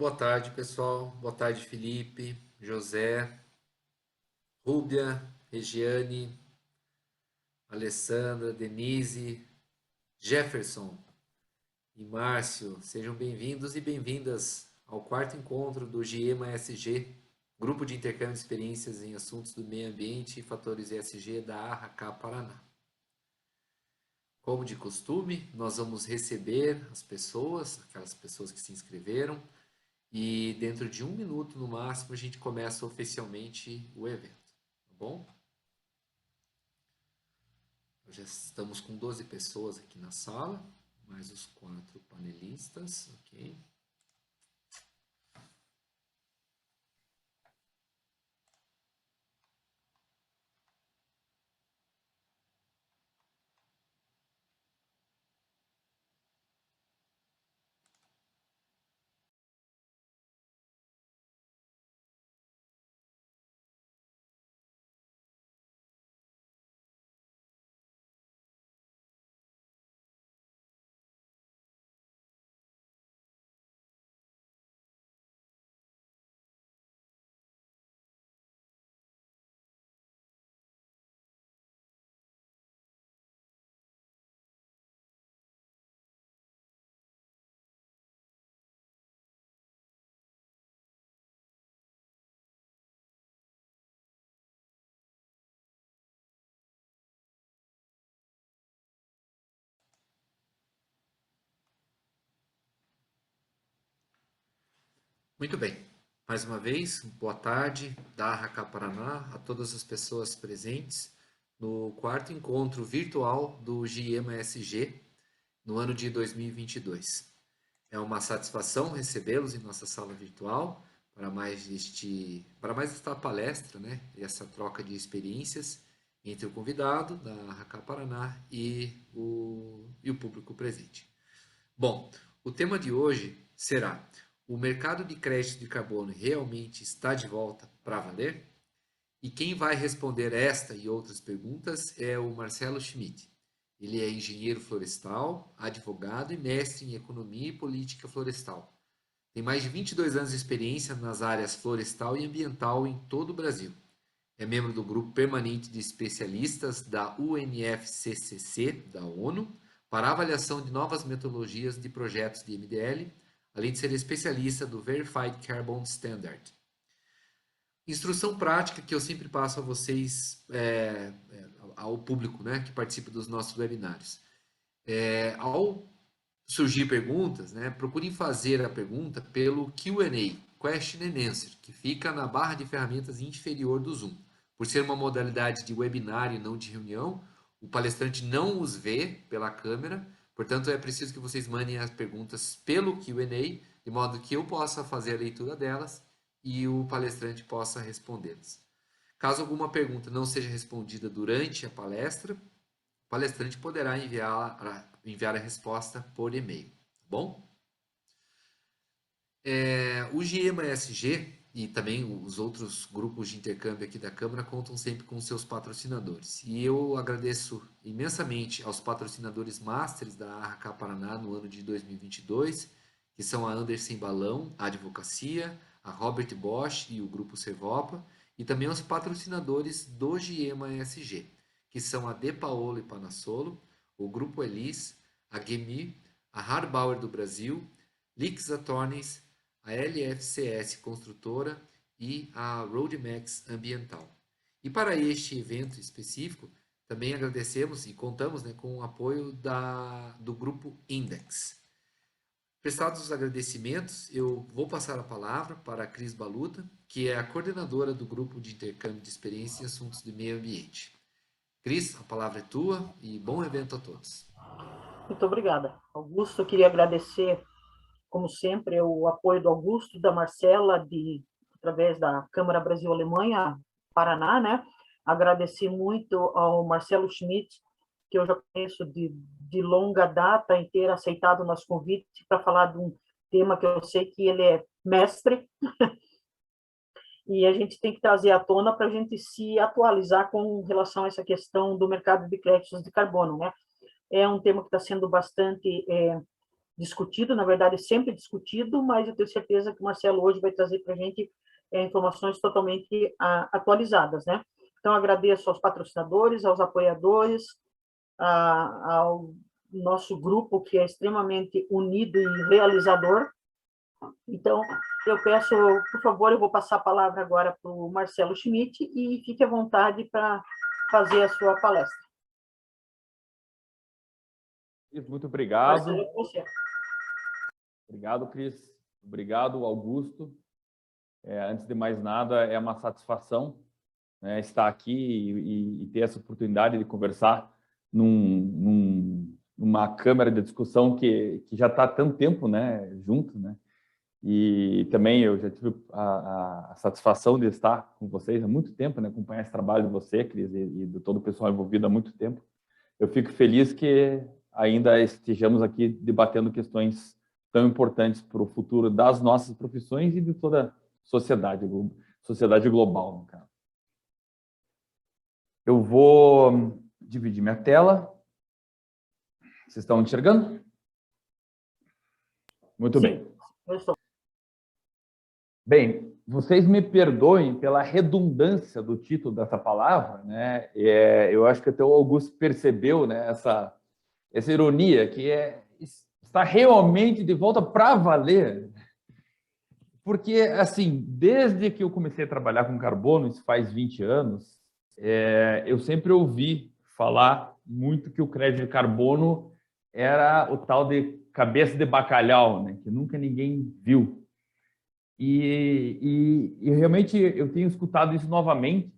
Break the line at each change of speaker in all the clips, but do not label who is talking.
Boa tarde, pessoal. Boa tarde, Felipe, José, Rúbia, Regiane, Alessandra, Denise, Jefferson e Márcio. Sejam bem-vindos e bem-vindas ao quarto encontro do GEMA-SG, Grupo de Intercâmbio de Experiências em Assuntos do Meio Ambiente e Fatores ESG da ARRACA Paraná. Como de costume, nós vamos receber as pessoas, aquelas pessoas que se inscreveram, e dentro de 1 minuto, no máximo, a gente começa oficialmente o evento, tá bom? Já estamos com 12 pessoas aqui na sala, mais os 4 panelistas, ok? Muito bem. Mais uma vez, boa tarde da ARRACA Paraná a todas as pessoas presentes no quarto encontro virtual do GIEMA-SG no ano de 2022. É uma satisfação recebê-los em nossa sala virtual para mais esta palestra, né? E essa troca de experiências entre o convidado da ARRACA Paraná e o público presente. Bom, o tema de hoje será: o mercado de crédito de carbono realmente está de volta para valer? E quem vai responder esta e outras perguntas é o Marcelo Schmidt. Ele é engenheiro florestal, advogado e mestre em economia e política florestal. Tem mais de 22 anos de experiência nas áreas florestal e ambiental em todo o Brasil. É membro do grupo permanente de especialistas da UNFCCC, da ONU, para avaliação de novas metodologias de projetos de MDL, além de ser especialista do Verified Carbon Standard. Instrução prática que eu sempre passo a vocês, ao público, né, que participa dos nossos webinários. Ao surgir perguntas, né, procurem fazer a pergunta pelo Q&A, Question and Answer, que fica na barra de ferramentas inferior do Zoom. Por ser uma modalidade de webinar e não de reunião, o palestrante não os vê pela câmera, portanto é preciso que vocês mandem as perguntas pelo Q&A, de modo que eu possa fazer a leitura delas e o palestrante possa respondê-las. Caso alguma pergunta não seja respondida durante a palestra, o palestrante poderá enviar a resposta por e-mail, tá bom? O GEMA-SG e também os outros grupos de intercâmbio aqui da Câmara contam sempre com seus patrocinadores. E eu agradeço imensamente aos patrocinadores másteres da ARRACA Paraná no ano de 2022, que são a Andersen Balão, a Advocacia, a Robert Bosch e o Grupo Servopa, e também aos patrocinadores do GEMA-SG, que são a De Paolo e Panassolo, o Grupo Elis, a GEMI, a Harbauer do Brasil, Lix Attorneys, a LFCS Construtora e a Roadmax Ambiental. E para este evento específico, também agradecemos e contamos, né, com o apoio do Grupo Index. Prestados os agradecimentos, eu vou passar a palavra para a Cris Baluta, que é a coordenadora do Grupo de Intercâmbio de Experiências em Assuntos de Meio Ambiente. Cris, a palavra é tua e bom evento a todos.
Muito obrigada. Augusto, eu queria agradecer, como sempre, o apoio do Augusto, da Marcela, através da Câmara Brasil-Alemanha, Paraná, né? Agradecer muito ao Marcelo Schmidt, que eu já conheço de longa data, em ter aceitado o nosso convite para falar de um tema que eu sei que ele é mestre, e a gente tem que trazer à tona para a gente se atualizar com relação a essa questão do mercado de créditos de carbono, né? É um tema que está sendo bastante discutido, na verdade, sempre discutido, mas eu tenho certeza que o Marcelo hoje vai trazer para a gente informações totalmente atualizadas, né? Então, agradeço aos patrocinadores, aos apoiadores, ao nosso grupo, que é extremamente unido e realizador. Então, eu peço, por favor, eu vou passar a palavra agora para o Marcelo Schmidt e fique à vontade para fazer a sua palestra.
Muito obrigado.
Marcelo, é você.
Obrigado, Cris. Obrigado, Augusto. Antes de mais nada, é uma satisfação, né, estar aqui e ter essa oportunidade de conversar numa câmara de discussão que já está há tanto tempo, né, junto, né? E também eu já tive a satisfação de estar com vocês há muito tempo, né, acompanhar esse trabalho de você, Cris, e de todo o pessoal envolvido há muito tempo. Eu fico feliz que ainda estejamos aqui debatendo questões tão importantes para o futuro das nossas profissões e de toda a sociedade global, no caso. Eu vou dividir minha tela. Vocês estão enxergando? Muito
Sim,
bem.
eu estou.
Bem, vocês me perdoem pela redundância do título dessa palavra, né? Eu acho que até o Augusto percebeu, né, essa ironia, que está realmente de volta para valer. Porque, assim, desde que eu comecei a trabalhar com carbono, isso faz 20 anos, eu sempre ouvi falar muito que o crédito de carbono era o tal de cabeça de bacalhau, né? Que nunca ninguém viu. E realmente eu tenho escutado isso novamente,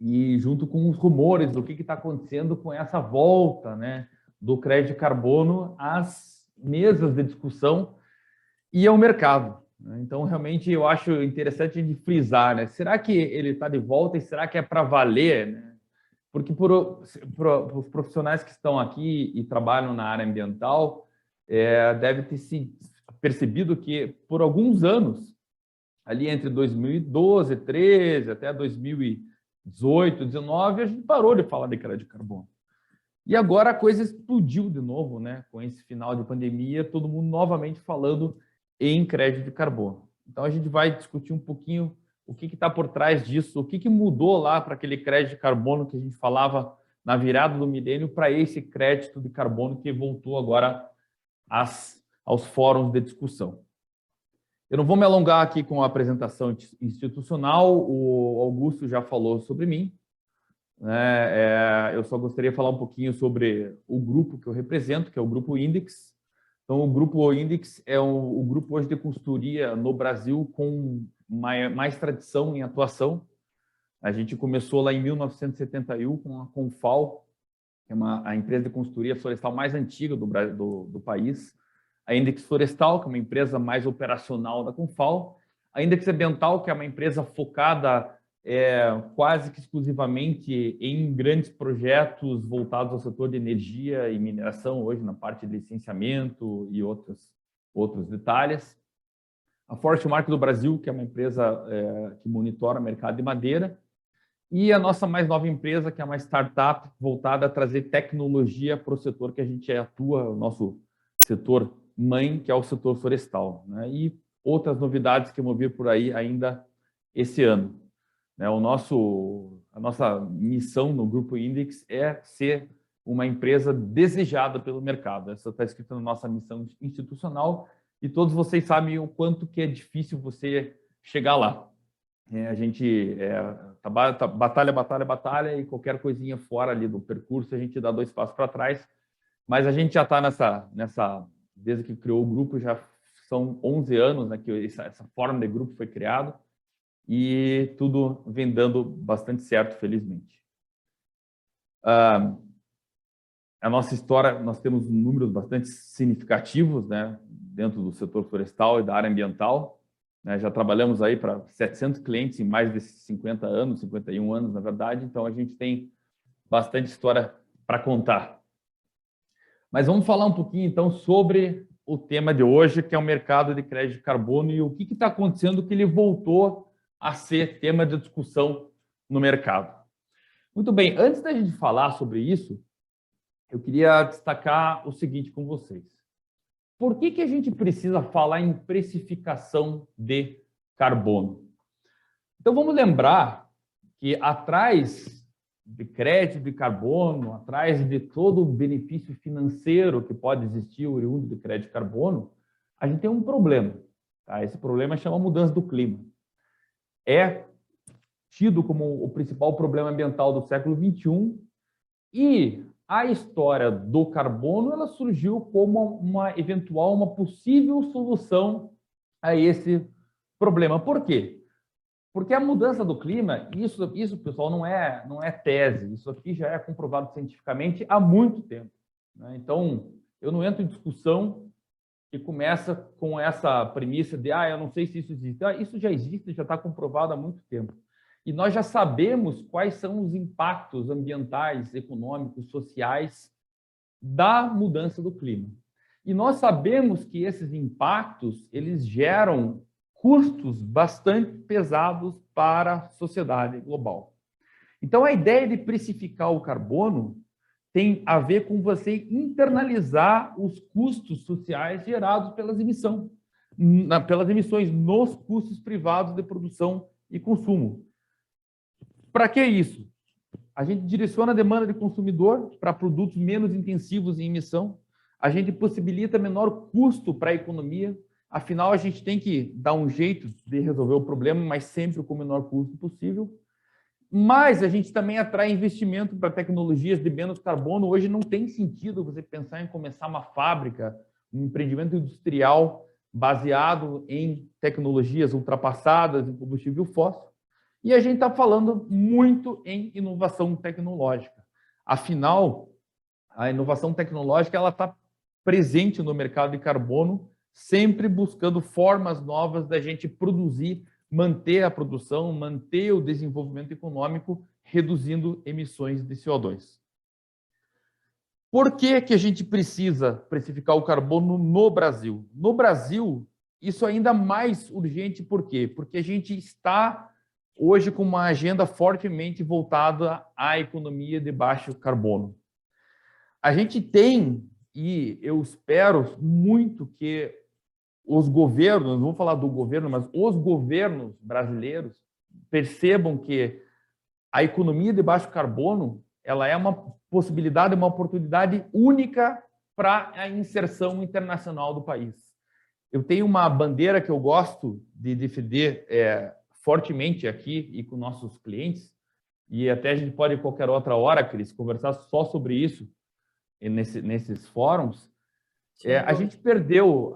e junto com os rumores do que está acontecendo com essa volta, né, do crédito de carbono às mesas de discussão e ao mercado. Então, realmente, eu acho interessante a gente frisar, né? Será que ele está de volta e será que é para valer, né? Porque para os profissionais que estão aqui e trabalham na área ambiental, deve ter se percebido que por alguns anos, ali entre 2012, 13 até 2018, 19, a gente parou de falar de crédito de carbono. E agora a coisa explodiu de novo, né? Com esse final de pandemia, todo mundo novamente falando em crédito de carbono. Então a gente vai discutir um pouquinho o que está por trás disso, o que mudou lá para aquele crédito de carbono que a gente falava na virada do milênio para esse crédito de carbono que voltou agora aos fóruns de discussão. Eu não vou me alongar aqui com a apresentação institucional, o Augusto já falou sobre mim, né? Eu só gostaria de falar um pouquinho sobre o grupo que eu represento, que é o Grupo Index. Então, o Grupo Index é o grupo hoje de consultoria no Brasil com mais tradição em atuação. A gente começou lá em 1971 com a Confal, que é a empresa de consultoria florestal mais antiga do país. A Index Florestal, que é uma empresa mais operacional da Confal. A Index Ambiental, que é uma empresa focada quase que exclusivamente em grandes projetos voltados ao setor de energia e mineração, hoje na parte de licenciamento e outros detalhes. A Forest Mark do Brasil, que é uma empresa que monitora o mercado de madeira. E a nossa mais nova empresa, que é uma startup voltada a trazer tecnologia para o setor que a gente atua, o nosso setor mãe, que é o setor florestal, né? E outras novidades que vão vir por aí ainda esse ano. A nossa missão no Grupo Index é ser uma empresa desejada pelo mercado. Essa está escrita na nossa missão institucional e todos vocês sabem o quanto que é difícil você chegar lá. A gente batalha e qualquer coisinha fora ali do percurso a gente dá 2 passos para trás, mas a gente já está desde que criou o grupo, já são 11 anos, né, que essa forma de grupo foi criado e tudo vem dando bastante certo, felizmente. A nossa história, nós temos números bastante significativos, né, dentro do setor florestal e da área ambiental. Já trabalhamos aí para 700 clientes em mais de 50 anos, 51 anos, na verdade, então a gente tem bastante história para contar. Mas vamos falar um pouquinho, então, sobre o tema de hoje, que é o mercado de crédito de carbono e o que está acontecendo que ele voltou a ser tema de discussão no mercado. Muito bem, antes da gente falar sobre isso, eu queria destacar o seguinte com vocês. por que a gente precisa falar em precificação de carbono? Então, vamos lembrar que atrás de crédito de carbono, atrás de todo o benefício financeiro que pode existir oriundo de crédito de carbono, a gente tem um problema. Tá? Esse problema chama mudança do clima. É tido como o principal problema ambiental do século XXI e a história do carbono ela surgiu como uma possível solução a esse problema. Por quê? Porque a mudança do clima, isso pessoal, não é tese, isso aqui já é comprovado cientificamente há muito tempo. Né? Então, eu não entro em discussão que começa com essa premissa de eu não sei se isso existe. Isso já existe, já está comprovado há muito tempo. E nós já sabemos quais são os impactos ambientais, econômicos, sociais da mudança do clima. E nós sabemos que esses impactos, eles geram custos bastante pesados para a sociedade global. Então, a ideia de precificar o carbono tem a ver com você internalizar os custos sociais gerados pelas emissões nos custos privados de produção e consumo. Para que isso? A gente direciona a demanda de consumidor para produtos menos intensivos em emissão, a gente possibilita menor custo para a economia, afinal, a gente tem que dar um jeito de resolver o problema, mas sempre com o menor custo possível. Mas a gente também atrai investimento para tecnologias de menos carbono. Hoje não tem sentido você pensar em começar uma fábrica, um empreendimento industrial baseado em tecnologias ultrapassadas, em combustível fóssil. E a gente está falando muito em inovação tecnológica. Afinal, a inovação tecnológica ela está presente no mercado de carbono, sempre buscando formas novas da gente produzir, manter a produção, manter o desenvolvimento econômico, reduzindo emissões de CO2. Por que a gente precisa precificar o carbono no Brasil? No Brasil, isso é ainda mais urgente, por quê? Porque a gente está hoje com uma agenda fortemente voltada à economia de baixo carbono. A gente tem, e eu espero muito que os governos, não vou falar do governo, mas os governos brasileiros percebam que a economia de baixo carbono ela é uma possibilidade, uma oportunidade única para a inserção internacional do país. Eu tenho uma bandeira que eu gosto de defender fortemente aqui e com nossos clientes, e até a gente pode, qualquer outra hora, Cris, conversar só sobre isso nesses fóruns. A gente perdeu,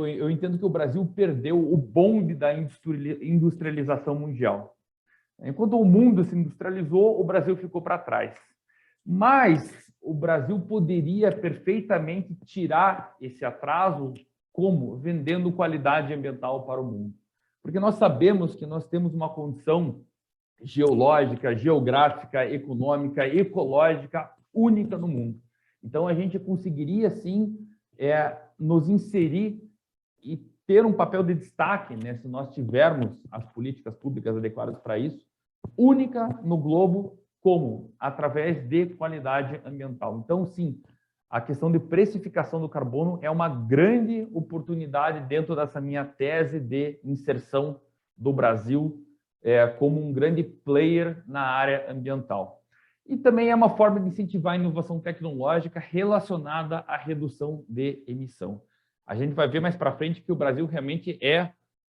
eu entendo que o Brasil perdeu o bonde da industrialização mundial. Enquanto o mundo se industrializou, o Brasil ficou para trás. Mas o Brasil poderia perfeitamente tirar esse atraso como? Vendendo qualidade ambiental para o mundo. Porque nós sabemos que nós temos uma condição geológica, geográfica, econômica, ecológica única no mundo. Então, a gente conseguiria, sim, nos inserir e ter um papel de destaque, né, se nós tivermos as políticas públicas adequadas para isso, única no globo, como? Através de qualidade ambiental. Então, sim, a questão de precificação do carbono é uma grande oportunidade dentro dessa minha tese de inserção do Brasil como um grande player na área ambiental. E também é uma forma de incentivar a inovação tecnológica relacionada à redução de emissão. A gente vai ver mais para frente que o Brasil realmente é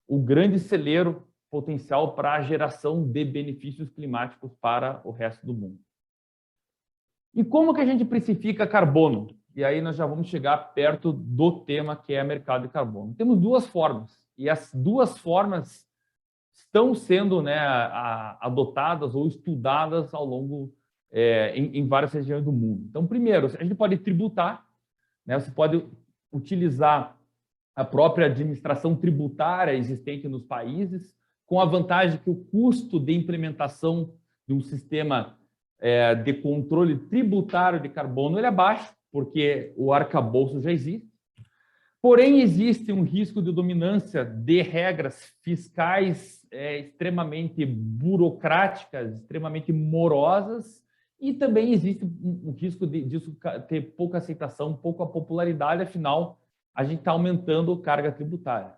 o grande celeiro potencial para a geração de benefícios climáticos para o resto do mundo. E como que a gente precifica carbono? E aí nós já vamos chegar perto do tema que é mercado de carbono. Temos duas formas, e as duas formas estão sendo adotadas ou estudadas ao longo em várias regiões do mundo. Então, primeiro, a gente pode tributar, né? Você pode utilizar a própria administração tributária existente nos países, com a vantagem que o custo de implementação de um sistema de controle tributário de carbono ele é baixo, porque o arcabouço já existe. Porém, existe um risco de dominância de regras fiscais extremamente burocráticas, extremamente morosas, e também existe um risco disso ter pouca aceitação, pouca popularidade, afinal, a gente está aumentando a carga tributária.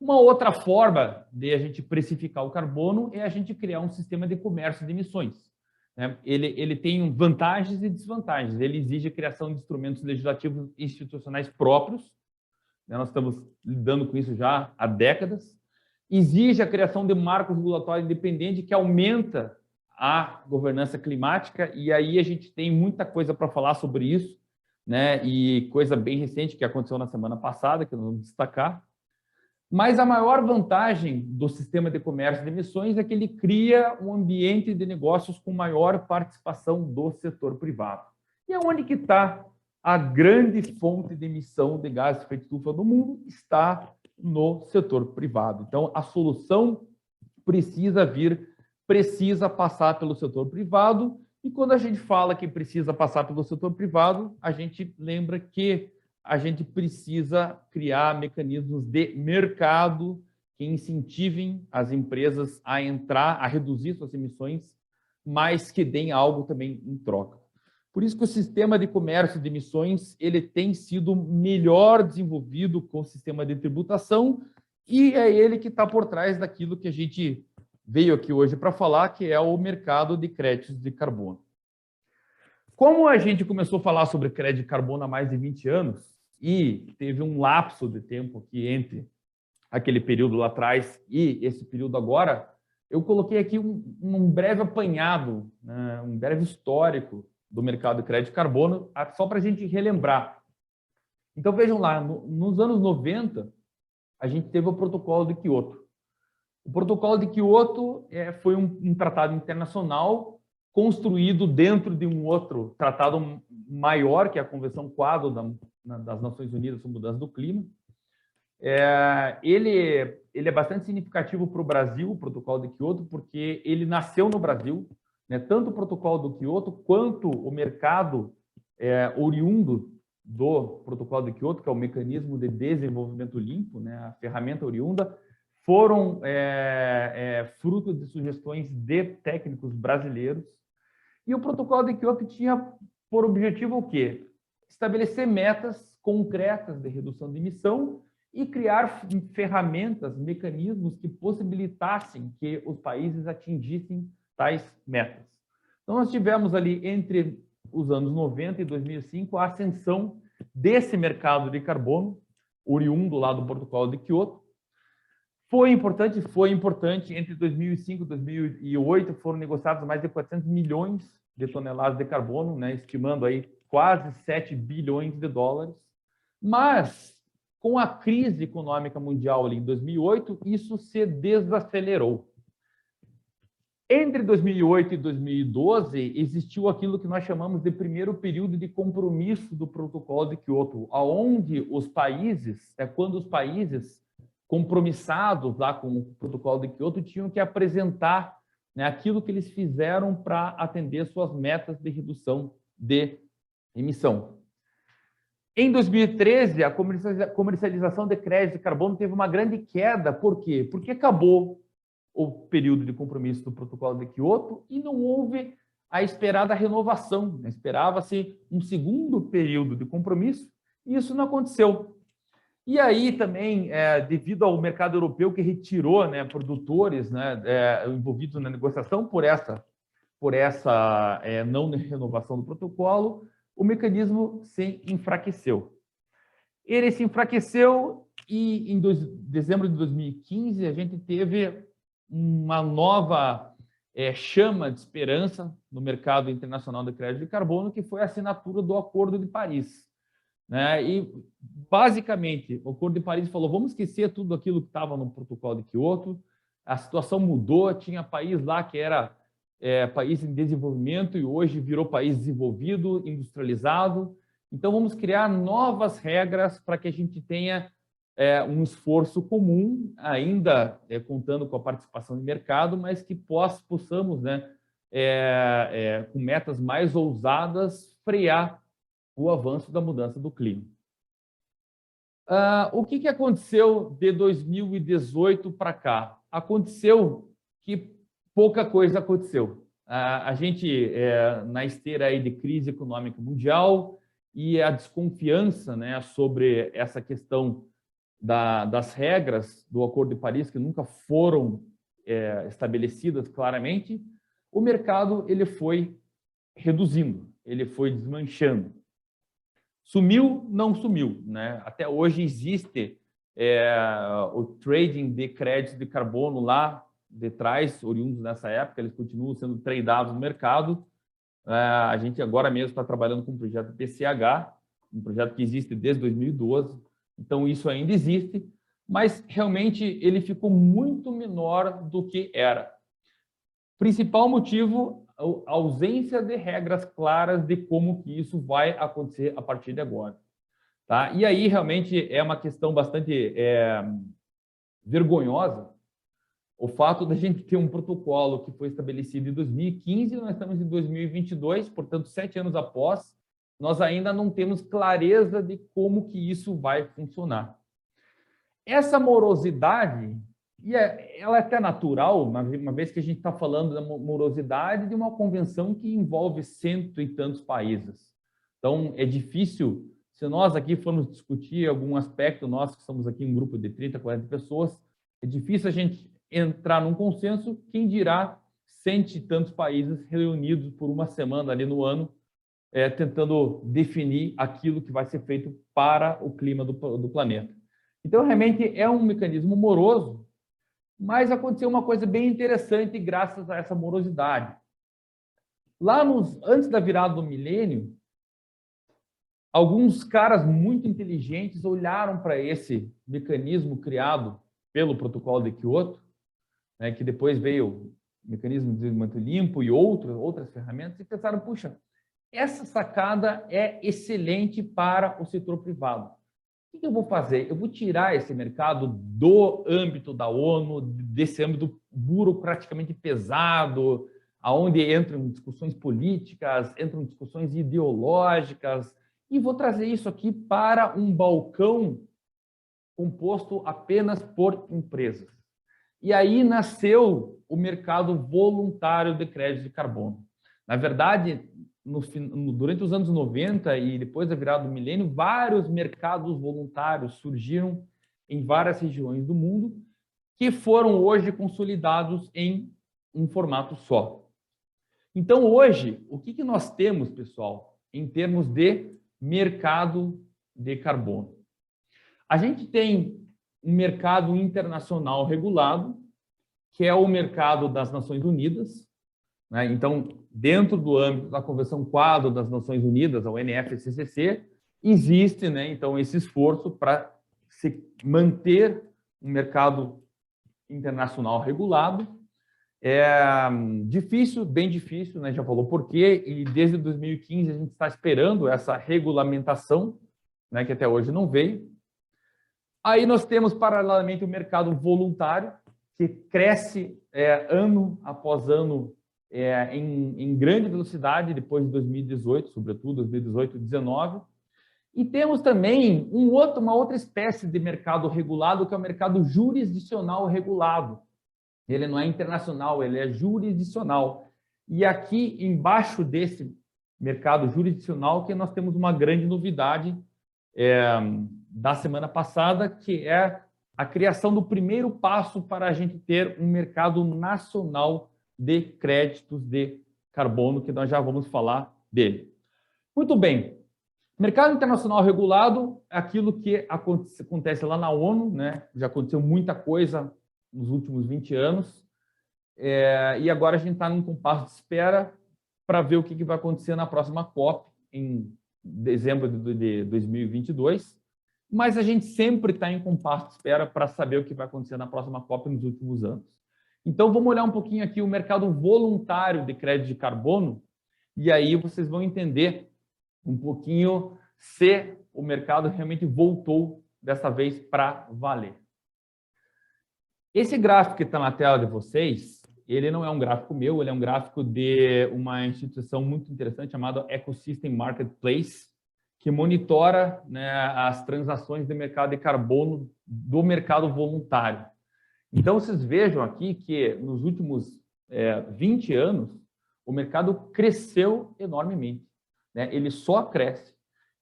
Uma outra forma de a gente precificar o carbono é a gente criar um sistema de comércio de emissões, né? Ele tem vantagens e desvantagens. Ele exige a criação de instrumentos legislativos e institucionais próprios, né? Nós estamos lidando com isso já há décadas. Exige a criação de marco regulatório independente que aumenta a governança climática, e aí a gente tem muita coisa para falar sobre isso, né? E coisa bem recente que aconteceu na semana passada, que nós vamos destacar. Mas a maior vantagem do sistema de comércio de emissões é que ele cria um ambiente de negócios com maior participação do setor privado. E é onde que está a grande fonte de emissão de gases de efeito estufa do mundo? Está no setor privado. Então, a solução precisa passar pelo setor privado, e quando a gente fala que precisa passar pelo setor privado, a gente lembra que a gente precisa criar mecanismos de mercado que incentivem as empresas a a reduzir suas emissões, mas que deem algo também em troca. Por isso que o sistema de comércio de emissões ele tem sido melhor desenvolvido com o sistema de tributação, e é ele que está por trás daquilo que a gente veio aqui hoje para falar, que é o mercado de créditos de carbono. Como a gente começou a falar sobre crédito de carbono há mais de 20 anos, e teve um lapso de tempo aqui entre aquele período lá atrás e esse período agora, eu coloquei aqui um breve apanhado, né, um breve histórico do mercado de crédito de carbono, só para a gente relembrar. Então, vejam lá, nos anos 90, a gente teve o protocolo de Kyoto. O protocolo de Kyoto foi um tratado internacional construído dentro de um outro tratado maior, que é a Convenção Quadro das Nações Unidas sobre Mudança do Clima. Ele é bastante significativo para o Brasil, o protocolo de Kyoto, porque ele nasceu no Brasil, né? Tanto o protocolo do Kyoto quanto o mercado oriundo do protocolo de Kyoto, que é o mecanismo de desenvolvimento limpo, né? A ferramenta oriunda, foram fruto de sugestões de técnicos brasileiros. E o protocolo de Kyoto tinha por objetivo o quê? Estabelecer metas concretas de redução de emissão e criar ferramentas, mecanismos que possibilitassem que os países atingissem tais metas. Então, nós tivemos ali, entre os anos 90 e 2005, a ascensão desse mercado de carbono, oriundo lá do protocolo de Kyoto. Foi importante. Entre 2005 e 2008 foram negociados mais de 400 milhões de toneladas de carbono, né, estimando aí quase 7 bilhões de dólares. Mas, com a crise econômica mundial ali em 2008, isso se desacelerou. Entre 2008 e 2012, existiu aquilo que nós chamamos de primeiro período de compromisso do protocolo de Kyoto, onde os países, quando os países compromissados lá com o protocolo de Kyoto tinham que apresentar, né, aquilo que eles fizeram para atender suas metas de redução de emissão. Em 2013, a comercialização de crédito de carbono teve uma grande queda. Por quê? Porque acabou o período de compromisso do protocolo de Kyoto e não houve a esperada renovação, né? Esperava-se um segundo período de compromisso e isso não aconteceu. E aí também, devido ao mercado europeu que retirou, né, produtores, né, envolvidos na negociação por essa não renovação do protocolo, o mecanismo se enfraqueceu. Ele se enfraqueceu e em dezembro de 2015 a gente teve uma nova chama de esperança no mercado internacional de crédito de carbono, que foi a assinatura do Acordo de Paris, né? E, basicamente, o Acordo de Paris falou, vamos esquecer tudo aquilo que estava no protocolo de Kyoto, a situação mudou, tinha país lá que era país em desenvolvimento e hoje virou país desenvolvido, industrializado. Então, vamos criar novas regras para que a gente tenha um esforço comum, ainda contando com a participação do mercado, mas que possamos, né, com metas mais ousadas, frear o avanço da mudança do clima. O que aconteceu de 2018 para cá? Aconteceu que pouca coisa aconteceu. A gente, na esteira aí de crise econômica mundial, e a desconfiança, né, sobre essa questão das regras do Acordo de Paris, que nunca foram estabelecidas claramente, o mercado ele foi reduzindo, ele foi desmanchando. Sumiu? Não sumiu, né? Até hoje existe o trading de créditos de carbono lá de trás, oriundos nessa época, eles continuam sendo tradeados no mercado. A gente agora mesmo está trabalhando com um projeto PCH, um projeto que existe desde 2012, então isso ainda existe, mas realmente ele ficou muito menor do que era. Principal motivo, a ausência de regras claras de como que isso vai acontecer a partir de agora. Tá? E aí realmente é uma questão bastante vergonhosa, o fato da gente ter um protocolo que foi estabelecido em 2015, nós estamos em 2022, portanto, 7 anos após, nós ainda não temos clareza de como que isso vai funcionar. Essa morosidade, ela é até natural, uma vez que a gente está falando da morosidade de uma convenção que envolve 100 e tantos países. Então, é difícil, se nós aqui formos discutir algum aspecto, nós que estamos aqui um grupo de 30, 40 pessoas, é difícil a gente entrar num consenso, quem dirá 100 e tantos países reunidos por uma semana ali no ano, tentando definir aquilo que vai ser feito para o clima do planeta. Então, realmente é um mecanismo moroso, mas aconteceu uma coisa bem interessante graças a essa morosidade. Lá antes da virada do milênio, alguns caras muito inteligentes olharam para esse mecanismo criado pelo Protocolo de Kyoto, né, que depois veio o mecanismo de desenvolvimento limpo e outras ferramentas, e pensaram, puxa, essa sacada é excelente para o setor privado. O que eu vou fazer? Eu vou tirar esse mercado do âmbito da ONU, desse âmbito burocraticamente pesado, aonde entram discussões políticas, entram discussões ideológicas, e vou trazer isso aqui para um balcão composto apenas por empresas. E aí nasceu o mercado voluntário de crédito de carbono. Na verdade, durante os anos 90 e depois da virada do milênio, vários mercados voluntários surgiram em várias regiões do mundo que foram hoje consolidados em um formato só. Então, hoje, o que nós temos, pessoal, em termos de mercado de carbono? A gente tem um mercado internacional regulado, que é o mercado das Nações Unidas, né? Então, dentro do âmbito da Convenção Quadro das Nações Unidas, a UNFCCC, existe, né, então, esse esforço para se manter um mercado internacional regulado. É difícil, bem difícil, né? Já falou por quê, e desde 2015 a gente está esperando essa regulamentação, né, que até hoje não veio. Aí nós temos, paralelamente, o mercado voluntário, que cresce ano após ano em grande velocidade, depois de 2018, sobretudo 2018 e 2019. E temos também uma outra espécie de mercado regulado, que é o mercado jurisdicional regulado. Ele não é internacional, ele é jurisdicional. E aqui, embaixo desse mercado jurisdicional, que nós temos uma grande novidade da semana passada, que é a criação do primeiro passo para a gente ter um mercado nacional de créditos de carbono, que nós já vamos falar dele. Muito bem. Mercado internacional regulado é aquilo que acontece lá na ONU, né? Já aconteceu muita coisa nos últimos 20 anos, e agora a gente está num compasso de espera para ver o que vai acontecer na próxima COP, em dezembro de 2022, mas a gente sempre está em compasso de espera para saber o que vai acontecer na próxima COP nos últimos anos. Então, vamos olhar um pouquinho aqui o mercado voluntário de crédito de carbono, e aí vocês vão entender um pouquinho se o mercado realmente voltou dessa vez para valer. Esse gráfico que está na tela de vocês, ele não é um gráfico meu, ele é um gráfico de uma instituição muito interessante chamada Ecosystem Marketplace, que monitora, né, as transações de mercado de carbono do mercado voluntário. Então, vocês vejam aqui que nos últimos 20 anos, o mercado cresceu enormemente, né? Ele só cresce.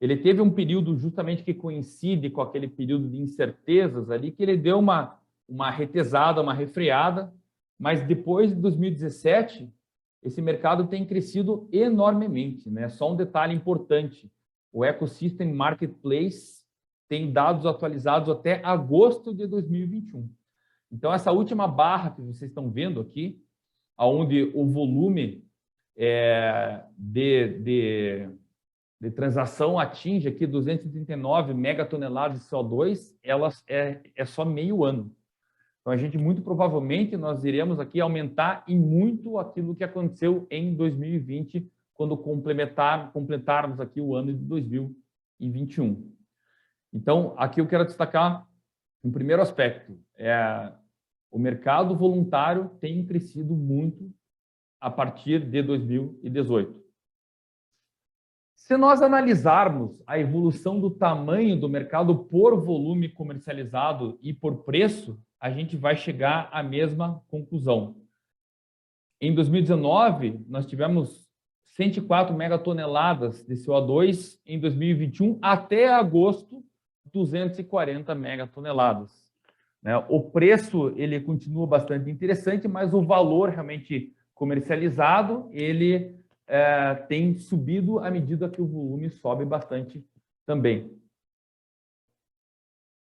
ele teve um período justamente que coincide com aquele período de incertezas ali, que ele deu uma retesada, uma refreada, mas depois de 2017, esse mercado tem crescido enormemente, né? Só um detalhe importante, o Ecosystem Marketplace tem dados atualizados até agosto de 2021. Então, essa última barra que vocês estão vendo aqui, onde o volume de transação atinge aqui 239 megatoneladas de CO2, elas é só meio ano. Então, a gente, muito provavelmente, nós iremos aqui aumentar em muito aquilo que aconteceu em 2020, quando completarmos aqui o ano de 2021. Então, aqui eu quero destacar um primeiro aspecto. O mercado voluntário tem crescido muito a partir de 2018. Se nós analisarmos a evolução do tamanho do mercado por volume comercializado e por preço, a gente vai chegar à mesma conclusão. Em 2019, nós tivemos 104 megatoneladas de CO2, em 2021, até agosto, 240 megatoneladas. O preço ele continua bastante interessante, mas o valor realmente comercializado ele tem subido à medida que o volume sobe bastante também.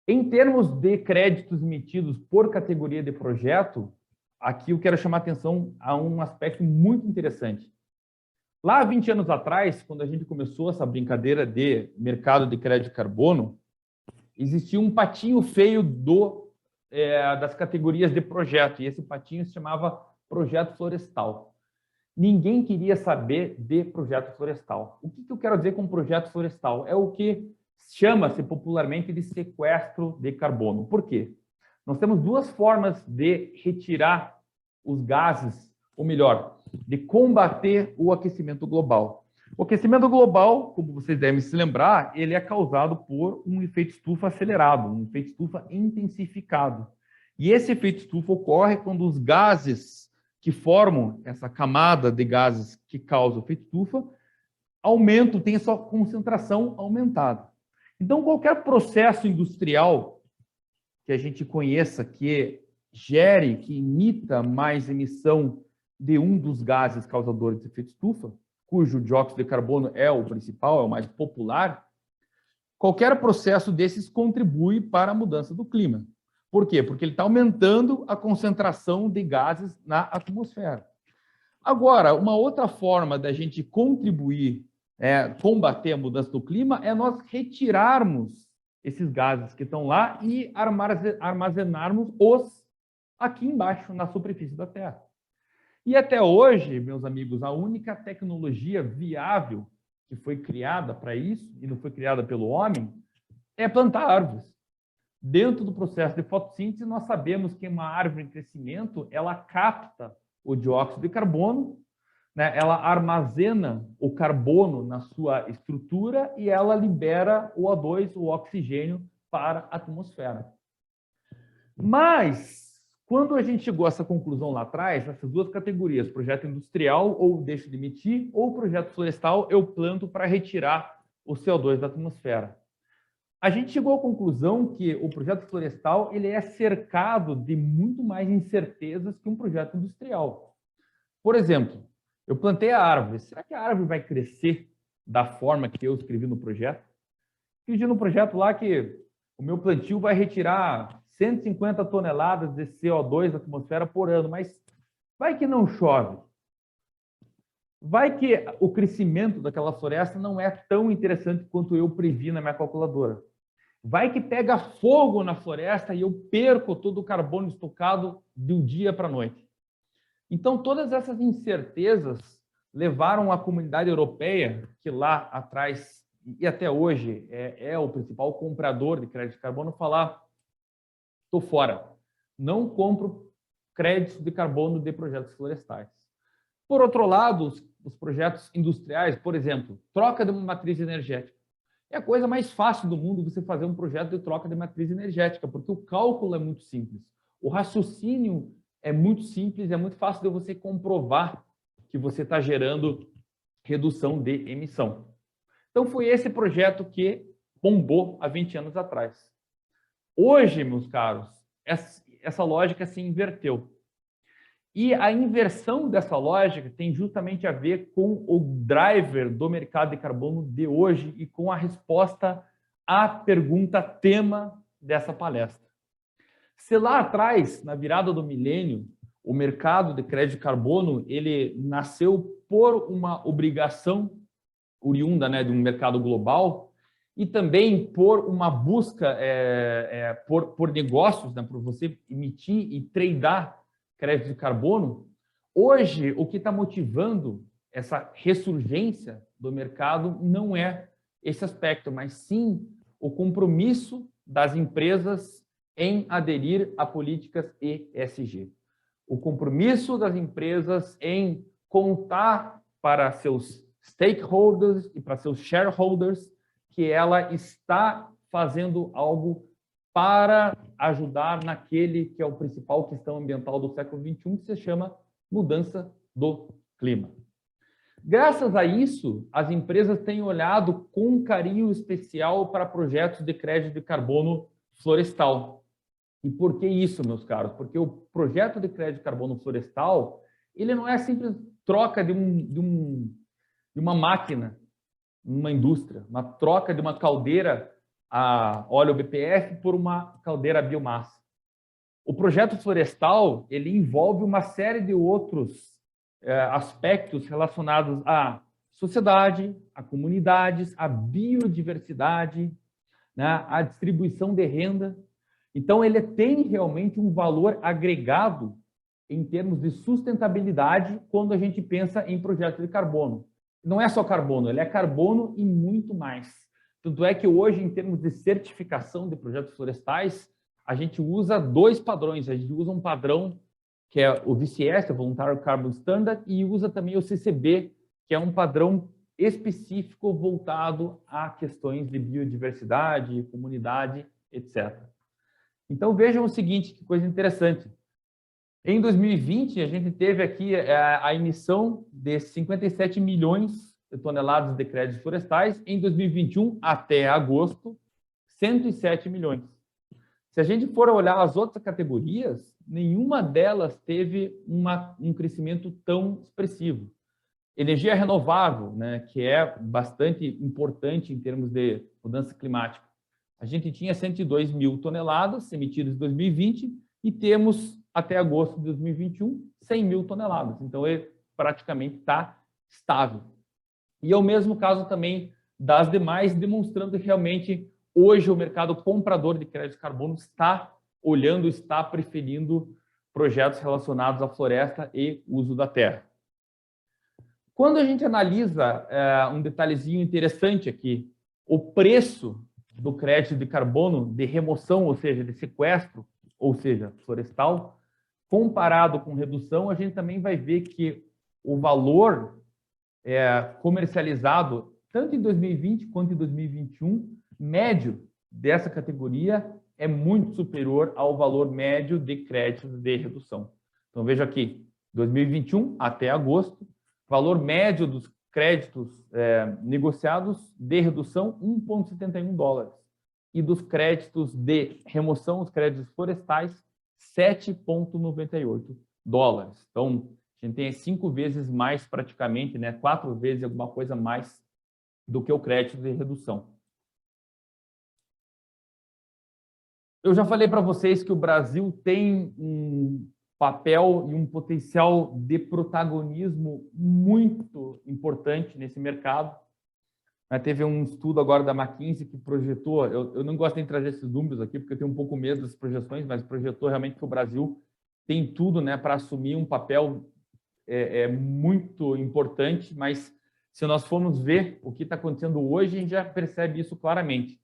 Em termos de créditos emitidos por categoria de projeto, aqui eu quero chamar a atenção a um aspecto muito interessante. Lá há 20 anos atrás, quando a gente começou essa brincadeira de mercado de crédito de carbono, existia um patinho feio das categorias de projeto, e esse patinho se chamava projeto florestal. Ninguém queria saber de projeto florestal. O que eu quero dizer com projeto florestal? É o que chama-se popularmente de sequestro de carbono. Por quê? Nós temos duas formas de retirar os gases, ou melhor, de combater o aquecimento global. O aquecimento global, como vocês devem se lembrar, ele é causado por um efeito estufa acelerado, um efeito estufa intensificado. E esse efeito estufa ocorre quando os gases que formam essa camada de gases que causa o efeito estufa aumentam, tem a sua concentração aumentada. Então, qualquer processo industrial que a gente conheça que gere, que emita mais emissão de um dos gases causadores de efeito estufa, cujo dióxido de carbono é o principal, é o mais popular, qualquer processo desses contribui para a mudança do clima. Por quê? Porque ele está aumentando a concentração de gases na atmosfera. Agora, uma outra forma da gente contribuir, combater a mudança do clima, é nós retirarmos esses gases que estão lá e armazenarmos-os aqui embaixo, na superfície da Terra. E até hoje, meus amigos, a única tecnologia viável que foi criada para isso, e não foi criada pelo homem, é plantar árvores. Dentro do processo de fotossíntese, nós sabemos que uma árvore em crescimento, ela capta o dióxido de carbono, né? Ela armazena o carbono na sua estrutura e ela libera o O2, o oxigênio, para a atmosfera. Mas, quando a gente chegou a essa conclusão lá atrás, essas duas categorias, projeto industrial, ou deixo de emitir, ou projeto florestal, eu planto para retirar o CO2 da atmosfera. A gente chegou à conclusão que o projeto florestal ele é cercado de muito mais incertezas que um projeto industrial. Por exemplo, eu plantei a árvore. Será que a árvore vai crescer da forma que eu escrevi no projeto? Escrevi no projeto lá que o meu plantio vai retirar 150 toneladas de CO2 da atmosfera por ano, mas vai que não chove. Vai que o crescimento daquela floresta não é tão interessante quanto eu previ na minha calculadora. Vai que pega fogo na floresta e eu perco todo o carbono estocado de um dia para a noite. Então, todas essas incertezas levaram a comunidade europeia, que lá atrás e até hoje é o principal comprador de crédito de carbono, falar: estou fora, não compro créditos de carbono de projetos florestais. Por outro lado, os projetos industriais, por exemplo, troca de uma matriz energética. É a coisa mais fácil do mundo você fazer um projeto de troca de matriz energética, porque o cálculo é muito simples. O raciocínio é muito simples, é muito fácil de você comprovar que você está gerando redução de emissão. Então, foi esse projeto que bombou há 20 anos atrás. Hoje, meus caros, essa lógica se inverteu. E a inversão dessa lógica tem justamente a ver com o driver do mercado de carbono de hoje e com a resposta à pergunta tema dessa palestra. Se lá atrás, na virada do milênio, o mercado de crédito de carbono ele nasceu por uma obrigação oriunda, né, de um mercado global e também por uma busca por negócios, né, por você emitir e tradear crédito de carbono. Hoje, o que está motivando essa ressurgência do mercado não é esse aspecto, mas sim o compromisso das empresas em aderir a políticas ESG. O compromisso das empresas em contar para seus stakeholders e para seus shareholders que ela está fazendo algo para ajudar naquele que é o principal questão ambiental do século XXI, que se chama mudança do clima. Graças a isso, as empresas têm olhado com carinho especial para projetos de crédito de carbono florestal. E por que isso, meus caros? Porque o projeto de crédito de carbono florestal, ele não é simples troca de uma máquina, uma indústria, uma troca de uma caldeira a óleo BPF por uma caldeira a biomassa. O projeto florestal, ele envolve uma série de outros aspectos relacionados à sociedade, a comunidades, à biodiversidade, né, à distribuição de renda. Então, ele tem realmente um valor agregado em termos de sustentabilidade quando a gente pensa em projeto de carbono. Não é só carbono, ele é carbono e muito mais. Tanto é que hoje, em termos de certificação de projetos florestais, a gente usa dois padrões. A gente usa um padrão que é o VCS, o Voluntary Carbon Standard, e usa também o CCB, que é um padrão específico voltado a questões de biodiversidade, comunidade, etc. Então, vejam o seguinte, que coisa interessante. Em 2020, a gente teve aqui a emissão de 57 milhões de toneladas de créditos florestais. Em 2021, até agosto, 107 milhões. Se a gente for olhar as outras categorias, nenhuma delas teve um crescimento tão expressivo. Energia renovável, né, que é bastante importante em termos de mudança climática. A gente tinha 102 mil toneladas emitidas em 2020 e temos, até agosto de 2021, 100 mil toneladas. Então, ele praticamente está estável. E é o mesmo caso também das demais, demonstrando que realmente hoje o mercado comprador de crédito de carbono está olhando, está preferindo projetos relacionados à floresta e uso da terra. Quando a gente analisa um detalhezinho interessante aqui, o preço do crédito de carbono de remoção, ou seja, de sequestro, ou seja, florestal, comparado com redução, a gente também vai ver que o valor comercializado, tanto em 2020 quanto em 2021, médio dessa categoria é muito superior ao valor médio de créditos de redução. Então, veja aqui, 2021 até agosto, valor médio dos créditos negociados de redução, $1,71. E dos créditos de remoção, os créditos florestais, $7,98. Então, a gente tem 5 vezes mais praticamente, né? 4 vezes alguma coisa mais do que o crédito de redução. Eu já falei para vocês que o Brasil tem um papel e um potencial de protagonismo muito importante nesse mercado. Teve um estudo agora da McKinsey que projetou, eu não gosto de trazer esses números aqui, porque eu tenho um pouco medo das projeções, mas projetou realmente que o Brasil tem tudo, né, para assumir um papel muito importante, mas se nós formos ver o que está acontecendo hoje, a gente já percebe isso claramente.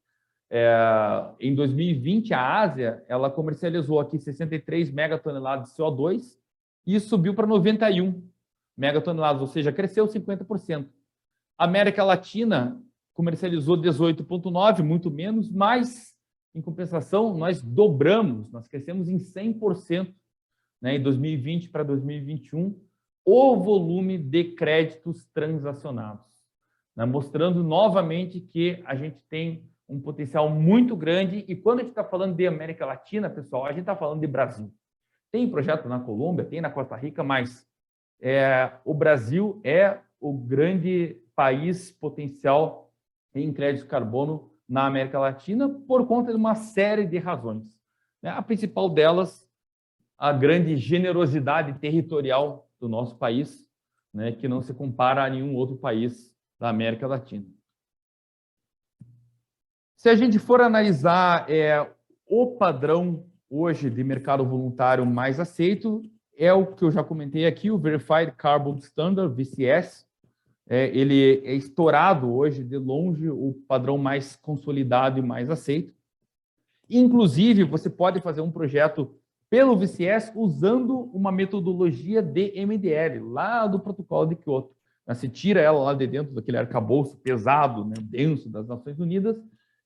Em 2020, a Ásia ela comercializou aqui 63 megatoneladas de CO2 e subiu para 91 megatoneladas, ou seja, cresceu 50%. A América Latina comercializou 18,9, muito menos, mas, em compensação, nós dobramos, nós crescemos em 100%, né, em 2020 para 2021, o volume de créditos transacionados. né, mostrando novamente que a gente tem um potencial muito grande. E quando a gente está falando de América Latina, pessoal, a gente está falando de Brasil. Tem projeto na Colômbia, tem na Costa Rica, mas o Brasil é o grande país potencial em crédito de carbono na América Latina por conta de uma série de razões. A principal delas, a grande generosidade territorial do nosso país, né, que não se compara a nenhum outro país da América Latina. Se a gente for analisar o padrão hoje de mercado voluntário mais aceito, é o que eu já comentei aqui, o Verified Carbon Standard, VCS. Ele é estourado hoje, de longe, o padrão mais consolidado e mais aceito. Inclusive, você pode fazer um projeto pelo VCS usando uma metodologia de MDL, lá do protocolo de Kyoto. Você tira ela lá de dentro daquele arcabouço pesado, né, denso das Nações Unidas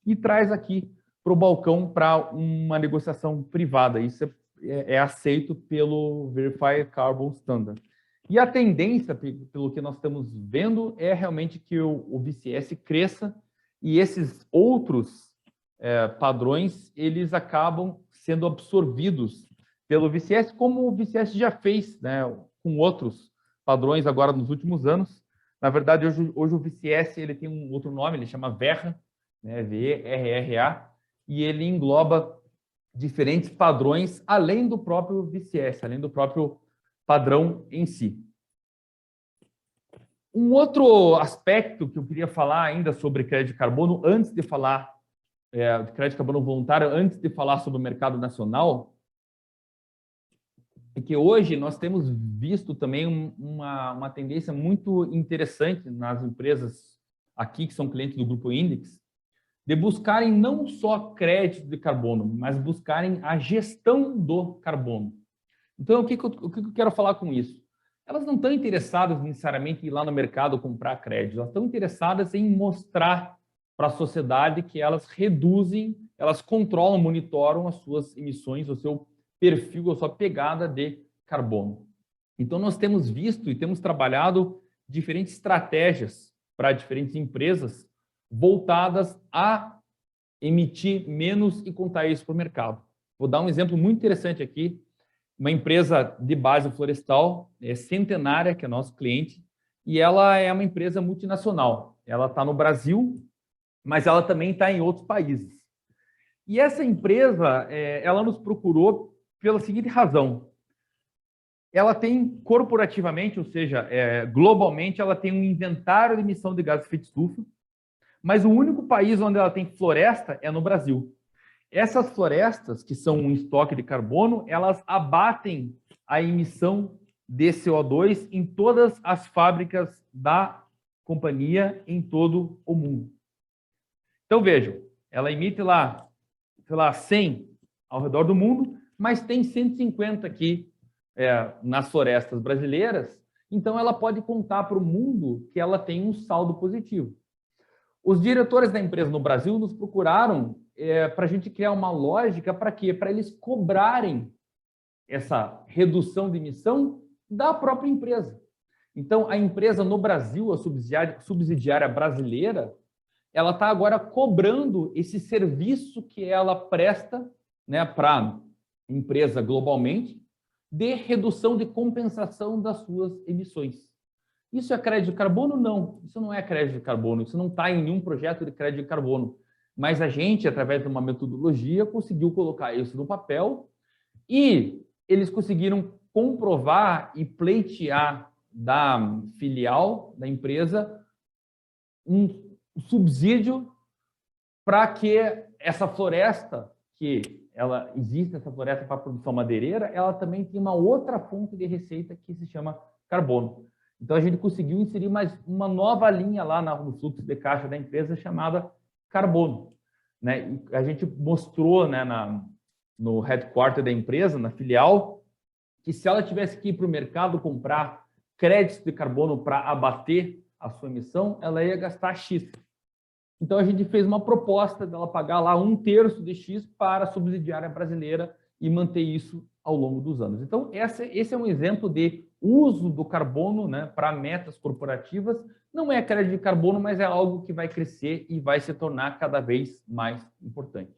e traz aqui para o balcão para uma negociação privada. Isso é aceito pelo Verified Carbon Standard. E a tendência, pelo que nós estamos vendo, é realmente que o VCS cresça e esses outros padrões, eles acabam sendo absorvidos pelo VCS, como o VCS já fez, né, com outros padrões agora nos últimos anos. Na verdade, hoje o VCS ele tem um outro nome, ele chama VERRA, né, VERRA, e ele engloba diferentes padrões, além do próprio VCS, além do próprio padrão em si. Um outro aspecto que eu queria falar ainda sobre crédito de carbono, antes de falar de crédito de carbono voluntário, antes de falar sobre o mercado nacional, é que hoje nós temos visto também uma tendência muito interessante nas empresas aqui, que são clientes do Grupo Index, de buscarem não só crédito de carbono, mas buscarem a gestão do carbono. Então, o que eu quero falar com isso? Elas não estão interessadas necessariamente em ir lá no mercado comprar crédito, elas estão interessadas em mostrar para a sociedade que elas reduzem, elas controlam, monitoram as suas emissões, o seu perfil, a sua pegada de carbono. Então, nós temos visto e temos trabalhado diferentes estratégias para diferentes empresas voltadas a emitir menos e contar isso para o mercado. Vou dar um exemplo muito interessante aqui. Uma empresa de base florestal, centenária, que é nosso cliente, e ela é uma empresa multinacional. Ela está no Brasil, mas ela também está em outros países. E essa empresa, ela nos procurou pela seguinte razão. Ela tem corporativamente, ou seja, globalmente, ela tem um inventário de emissão de gases de efeito estufa, mas o único país onde ela tem floresta é no Brasil. Essas florestas, que são um estoque de carbono, elas abatem a emissão de CO2 em todas as fábricas da companhia em todo o mundo. Então, vejam, ela emite lá, sei lá, 100 ao redor do mundo, mas tem 150 aqui nas florestas brasileiras, então ela pode contar para o mundo que ela tem um saldo positivo. Os diretores da empresa no Brasil nos procuraram para a gente criar uma lógica para quê? Para eles cobrarem essa redução de emissão da própria empresa. Então, a empresa no Brasil, a subsidiária brasileira, ela está agora cobrando esse serviço que ela presta, né, para a empresa globalmente, de redução de compensação das suas emissões. Isso é crédito de carbono? Não, isso não é crédito de carbono, isso não está em nenhum projeto de crédito de carbono. Mas a gente, através de uma metodologia, conseguiu colocar isso no papel e eles conseguiram comprovar e pleitear da filial da empresa um subsídio para que essa floresta, que ela existe, essa floresta para a produção madeireira, ela também tem uma outra fonte de receita que se chama carbono. Então, a gente conseguiu inserir mais uma nova linha lá no fluxo de caixa da empresa chamada carbono. Né? E a gente mostrou, né, no headquarter da empresa, na filial, que se ela tivesse que ir para o mercado comprar créditos de carbono para abater a sua emissão, ela ia gastar X. Então, a gente fez uma proposta dela pagar lá 1/3 de X para a subsidiária brasileira e manter isso ao longo dos anos. Então, esse é um exemplo de uso do carbono, né, para metas corporativas. Não é crédito de carbono, mas é algo que vai crescer e vai se tornar cada vez mais importante.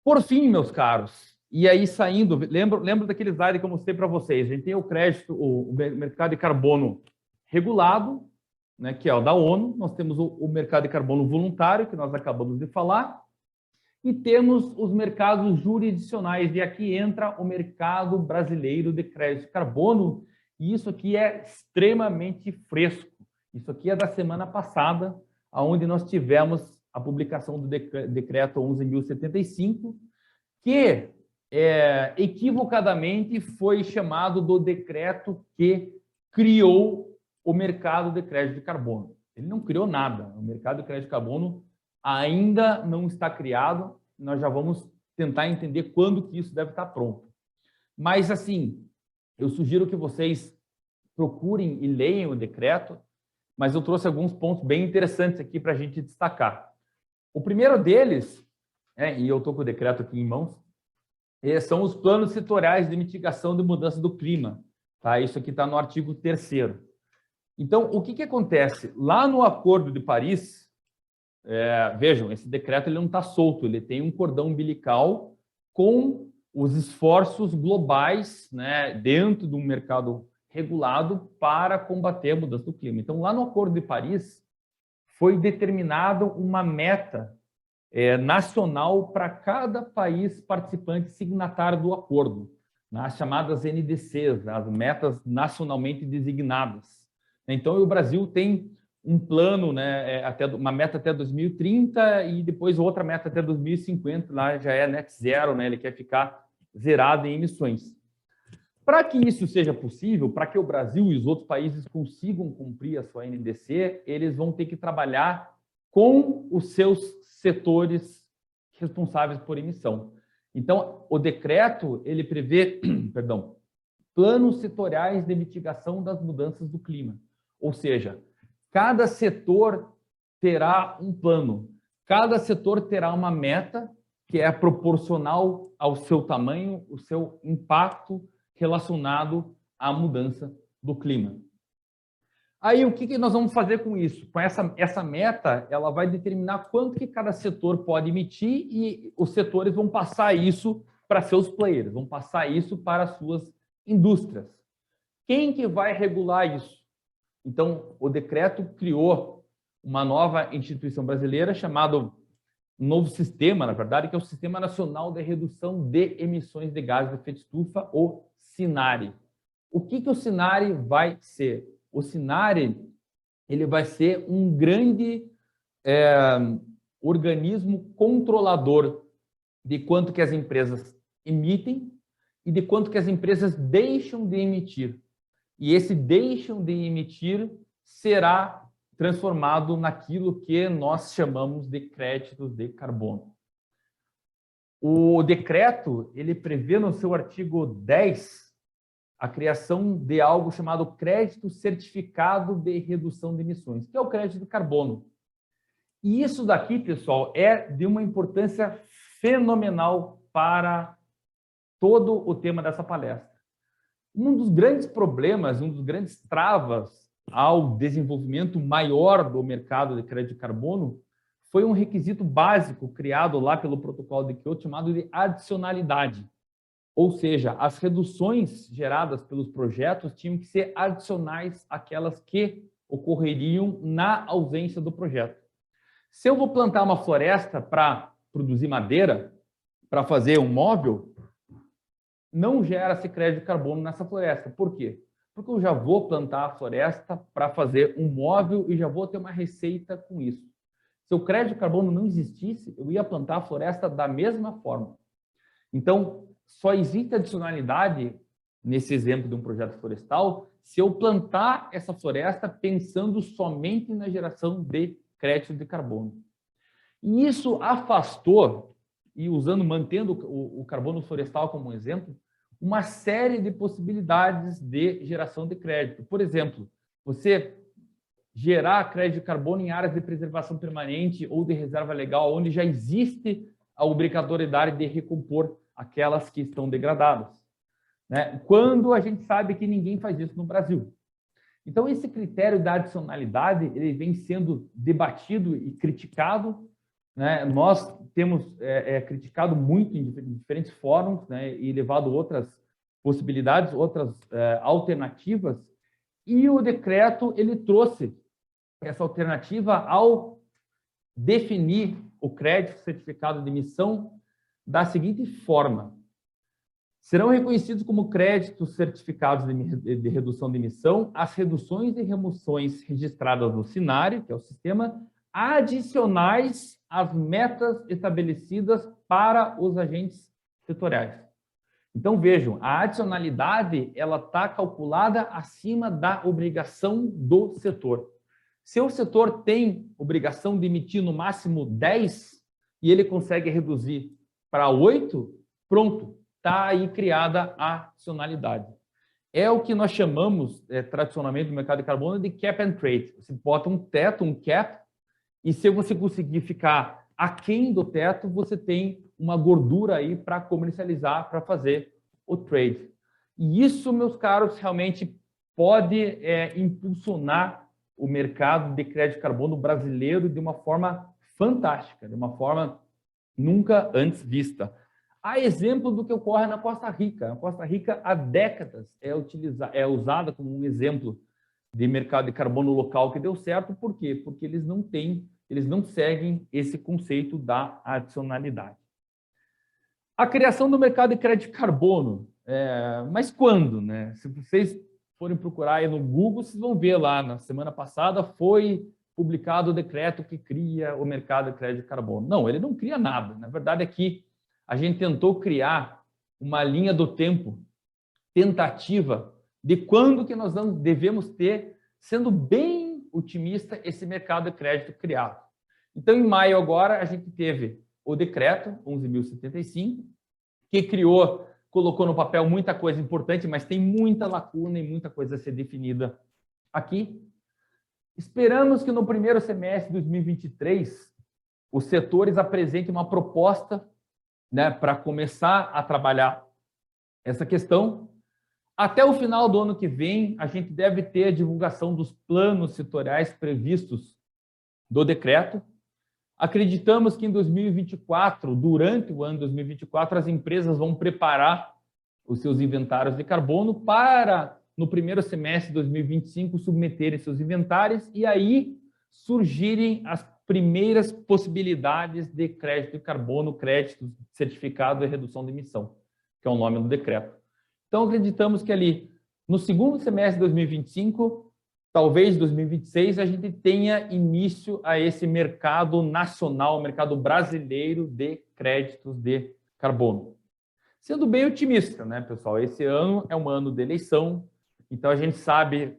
Por fim, meus caros, e aí saindo, lembro daquele slide que eu mostrei para vocês, a gente tem o crédito, o mercado de carbono regulado, né, que é o da ONU, nós temos o mercado de carbono voluntário, que nós acabamos de falar, e temos os mercados jurisdicionais, e aqui entra o mercado brasileiro de crédito de carbono, e isso aqui é extremamente fresco. Isso aqui é da semana passada, onde nós tivemos a publicação do decreto 11.075, que equivocadamente foi chamado do decreto que criou o mercado de crédito de carbono. Ele não criou nada, o mercado de crédito de carbono ainda não está criado, nós já vamos tentar entender quando que isso deve estar pronto. Mas, assim, eu sugiro que vocês procurem e leiam o decreto, mas eu trouxe alguns pontos bem interessantes aqui para a gente destacar. O primeiro deles, e eu estou com o decreto aqui em mãos, são os planos setoriais de mitigação de mudança do clima. Tá? Isso aqui está no artigo 3º. Então, o que acontece? Lá no Acordo de Paris, vejam, esse decreto ele não está solto, ele tem um cordão umbilical com os esforços globais, né, dentro de um mercado regulado para combater a mudança do clima. Então, lá no Acordo de Paris, foi determinado uma meta nacional para cada país participante signatário do acordo, nas chamadas NDCs, as metas nacionalmente designadas. Então, o Brasil tem um plano, né, uma meta até 2030 e depois outra meta até 2050, lá já é net zero, né, ele quer ficar zerado em emissões. Para que isso seja possível, para que o Brasil e os outros países consigam cumprir a sua NDC, eles vão ter que trabalhar com os seus setores responsáveis por emissão. Então, o decreto, ele prevê, planos setoriais de mitigação das mudanças do clima. Ou seja, cada setor terá um plano, cada setor terá uma meta que é proporcional ao seu tamanho, o seu impacto relacionado à mudança do clima. Aí, o que nós vamos fazer com isso? Com essa meta, ela vai determinar quanto que cada setor pode emitir e os setores vão passar isso para seus players, vão passar isso para as suas indústrias. Quem que vai regular isso? Então, o decreto criou uma nova instituição brasileira chamada um novo sistema, na verdade, que é o Sistema Nacional de Redução de Emissões de Gases de Efeito Estufa, o SINARE. O que o SINARE vai ser? O SINARE ele vai ser um grande organismo controlador de quanto que as empresas emitem e de quanto que as empresas deixam de emitir. E esse deixam de emitir será transformado naquilo que nós chamamos de créditos de carbono. O decreto, ele prevê no seu artigo 10 a criação de algo chamado crédito certificado de redução de emissões, que é o crédito de carbono. E isso daqui, pessoal, é de uma importância fenomenal para todo o tema dessa palestra. Um dos grandes problemas, um dos grandes travas ao desenvolvimento maior do mercado de crédito de carbono foi um requisito básico criado lá pelo protocolo de Kyoto chamado de adicionalidade. Ou seja, as reduções geradas pelos projetos tinham que ser adicionais àquelas que ocorreriam na ausência do projeto. Se eu vou plantar uma floresta para produzir madeira, para fazer um móvel, não gera-se crédito de carbono nessa floresta. Por quê? Porque eu já vou plantar a floresta para fazer um móvel e já vou ter uma receita com isso. Se o crédito de carbono não existisse, eu ia plantar a floresta da mesma forma. Então, só existe adicionalidade, nesse exemplo de um projeto florestal, se eu plantar essa floresta pensando somente na geração de crédito de carbono. E isso afastou, e mantendo o carbono florestal como exemplo, uma série de possibilidades de geração de crédito. Por exemplo, você gerar crédito de carbono em áreas de preservação permanente ou de reserva legal, onde já existe a obrigatoriedade de recompor aquelas que estão degradadas, né? Quando a gente sabe que ninguém faz isso no Brasil. Então, esse critério da adicionalidade, ele vem sendo debatido e criticado, né? Nós temos criticado muito em diferentes fóruns, né? E levado outras possibilidades, outras alternativas, e o decreto ele trouxe essa alternativa ao definir o crédito certificado de emissão da seguinte forma: serão reconhecidos como créditos certificados de redução de emissão as reduções e remoções registradas no SINARE, que é o sistema, adicionais às metas estabelecidas para os agentes setoriais. Então, vejam, a adicionalidade ela está calculada acima da obrigação do setor. Se o setor tem obrigação de emitir no máximo 10 e ele consegue reduzir para 8, pronto, está aí criada a adicionalidade. É o que nós chamamos, tradicionalmente, no mercado de carbono, de cap and trade. Você bota um teto, um cap, e se você conseguir ficar aquém do teto, você tem uma gordura aí para comercializar, para fazer o trade. E isso, meus caros, realmente pode impulsionar o mercado de crédito de carbono brasileiro de uma forma fantástica, de uma forma nunca antes vista. Há exemplo do que ocorre na Costa Rica. A Costa Rica, há décadas, é usada como um exemplo de mercado de carbono local que deu certo. Por quê? Porque eles não seguem esse conceito da adicionalidade. A criação do mercado de crédito de carbono. Mas quando, né? Se vocês forem procurar aí no Google, vocês vão ver lá, na semana passada foi publicado o decreto que cria o mercado de crédito de carbono. Não, ele não cria nada. Na verdade, aqui a gente tentou criar uma linha do tempo tentativa de quando que nós devemos ter, sendo bem otimista, esse mercado de crédito criado. Então, em maio agora, a gente teve o decreto 11.075, que colocou no papel muita coisa importante, mas tem muita lacuna e muita coisa a ser definida aqui. Esperamos que no primeiro semestre de 2023, os setores apresentem uma proposta, né, para começar a trabalhar essa questão. Até o final do ano que vem, a gente deve ter a divulgação dos planos setoriais previstos do decreto. Acreditamos que em 2024, durante o ano 2024, as empresas vão preparar os seus inventários de carbono para, no primeiro semestre de 2025, submeterem seus inventários e aí surgirem as primeiras possibilidades de crédito de carbono, crédito certificado de redução de emissão, que é o nome do decreto. Então, acreditamos que ali, no segundo semestre de 2025, talvez 2026, a gente tenha início a esse mercado nacional, mercado brasileiro de créditos de carbono. Sendo bem otimista, né, pessoal? Esse ano é um ano de eleição, então a gente sabe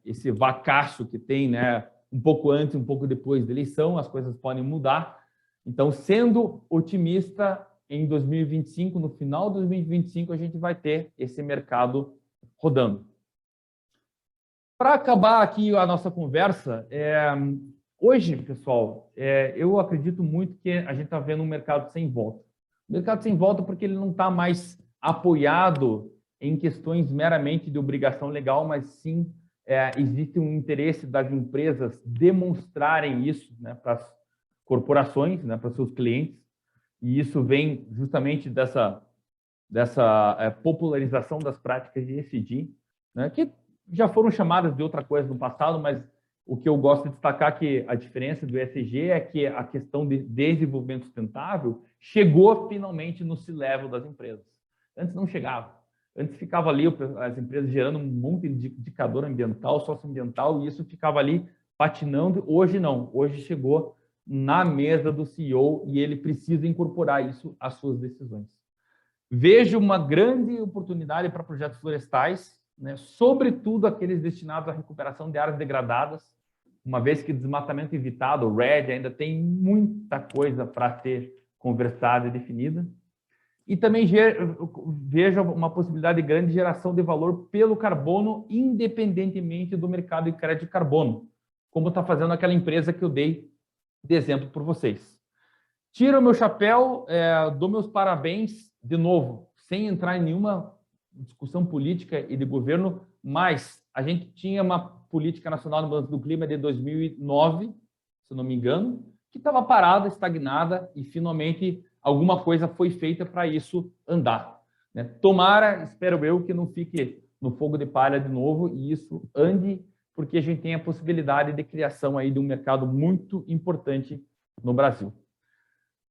esse vacaço que tem, né, um pouco antes, um pouco depois da eleição, as coisas podem mudar. Então, sendo otimista, em 2025, no final de 2025, a gente vai ter esse mercado rodando. Para acabar aqui a nossa conversa, hoje, pessoal, eu acredito muito que a gente está vendo um mercado sem volta. O mercado sem volta porque ele não está mais apoiado em questões meramente de obrigação legal, mas sim existe um interesse das empresas demonstrarem isso, né, para as corporações, né, para os seus clientes, e isso vem justamente dessa popularização das práticas de ESG, né, que já foram chamadas de outra coisa no passado, mas o que eu gosto de destacar é que a diferença do ESG é que a questão de desenvolvimento sustentável chegou finalmente no C-level das empresas. Antes não chegava. Antes ficava ali as empresas gerando um monte de indicador ambiental, socioambiental, e isso ficava ali patinando. Hoje não. Hoje chegou na mesa do CEO e ele precisa incorporar isso às suas decisões. Vejo uma grande oportunidade para projetos florestais, né, sobretudo aqueles destinados à recuperação de áreas degradadas, uma vez que desmatamento evitado, o RED, ainda tem muita coisa para ser conversada e definida. E também vejo uma possibilidade grande de geração de valor pelo carbono, independentemente do mercado de crédito de carbono, como está fazendo aquela empresa que eu dei de exemplo por vocês. tiro o meu chapéu, dou meus parabéns de novo, sem entrar em nenhuma discussão política e de governo, mas a gente tinha uma política nacional no mudança do clima de 2009, se eu não me engano, que estava parada, estagnada, e finalmente alguma coisa foi feita para isso andar, né? Tomara, espero eu, que não fique no fogo de palha de novo e isso ande, porque a gente tem a possibilidade de criação aí de um mercado muito importante no Brasil.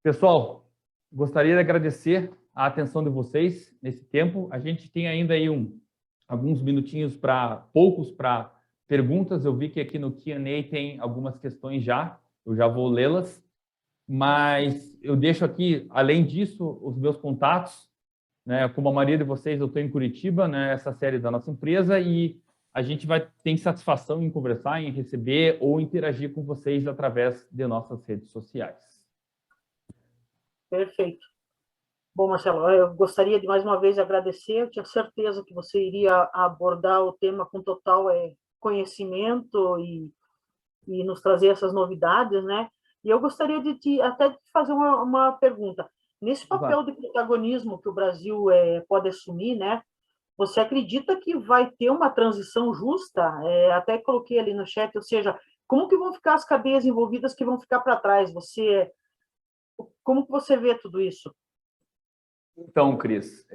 Pessoal, gostaria de agradecer a atenção de vocês nesse tempo. A gente tem ainda aí alguns minutinhos poucos para perguntas. Eu vi que aqui no Q&A tem algumas questões já, eu já vou lê-las, mas eu deixo aqui, além disso, os meus contatos, né? Como a maioria de vocês, eu estou em Curitiba, né? Essa série da nossa empresa, e a gente tem satisfação em conversar, em receber ou interagir com vocês através de nossas redes sociais.
Perfeito. Bom, Marcelo, eu gostaria de mais uma vez agradecer. Eu tinha certeza que você iria abordar o tema com total conhecimento e nos trazer essas novidades, né? E eu gostaria até de fazer uma pergunta. Nesse papel de protagonismo que o Brasil pode assumir, né? Você acredita que vai ter uma transição justa? Até coloquei ali no chat, ou seja, como que vão ficar as cadeias envolvidas que vão ficar para trás? Como que você vê tudo isso?
Então, Cris,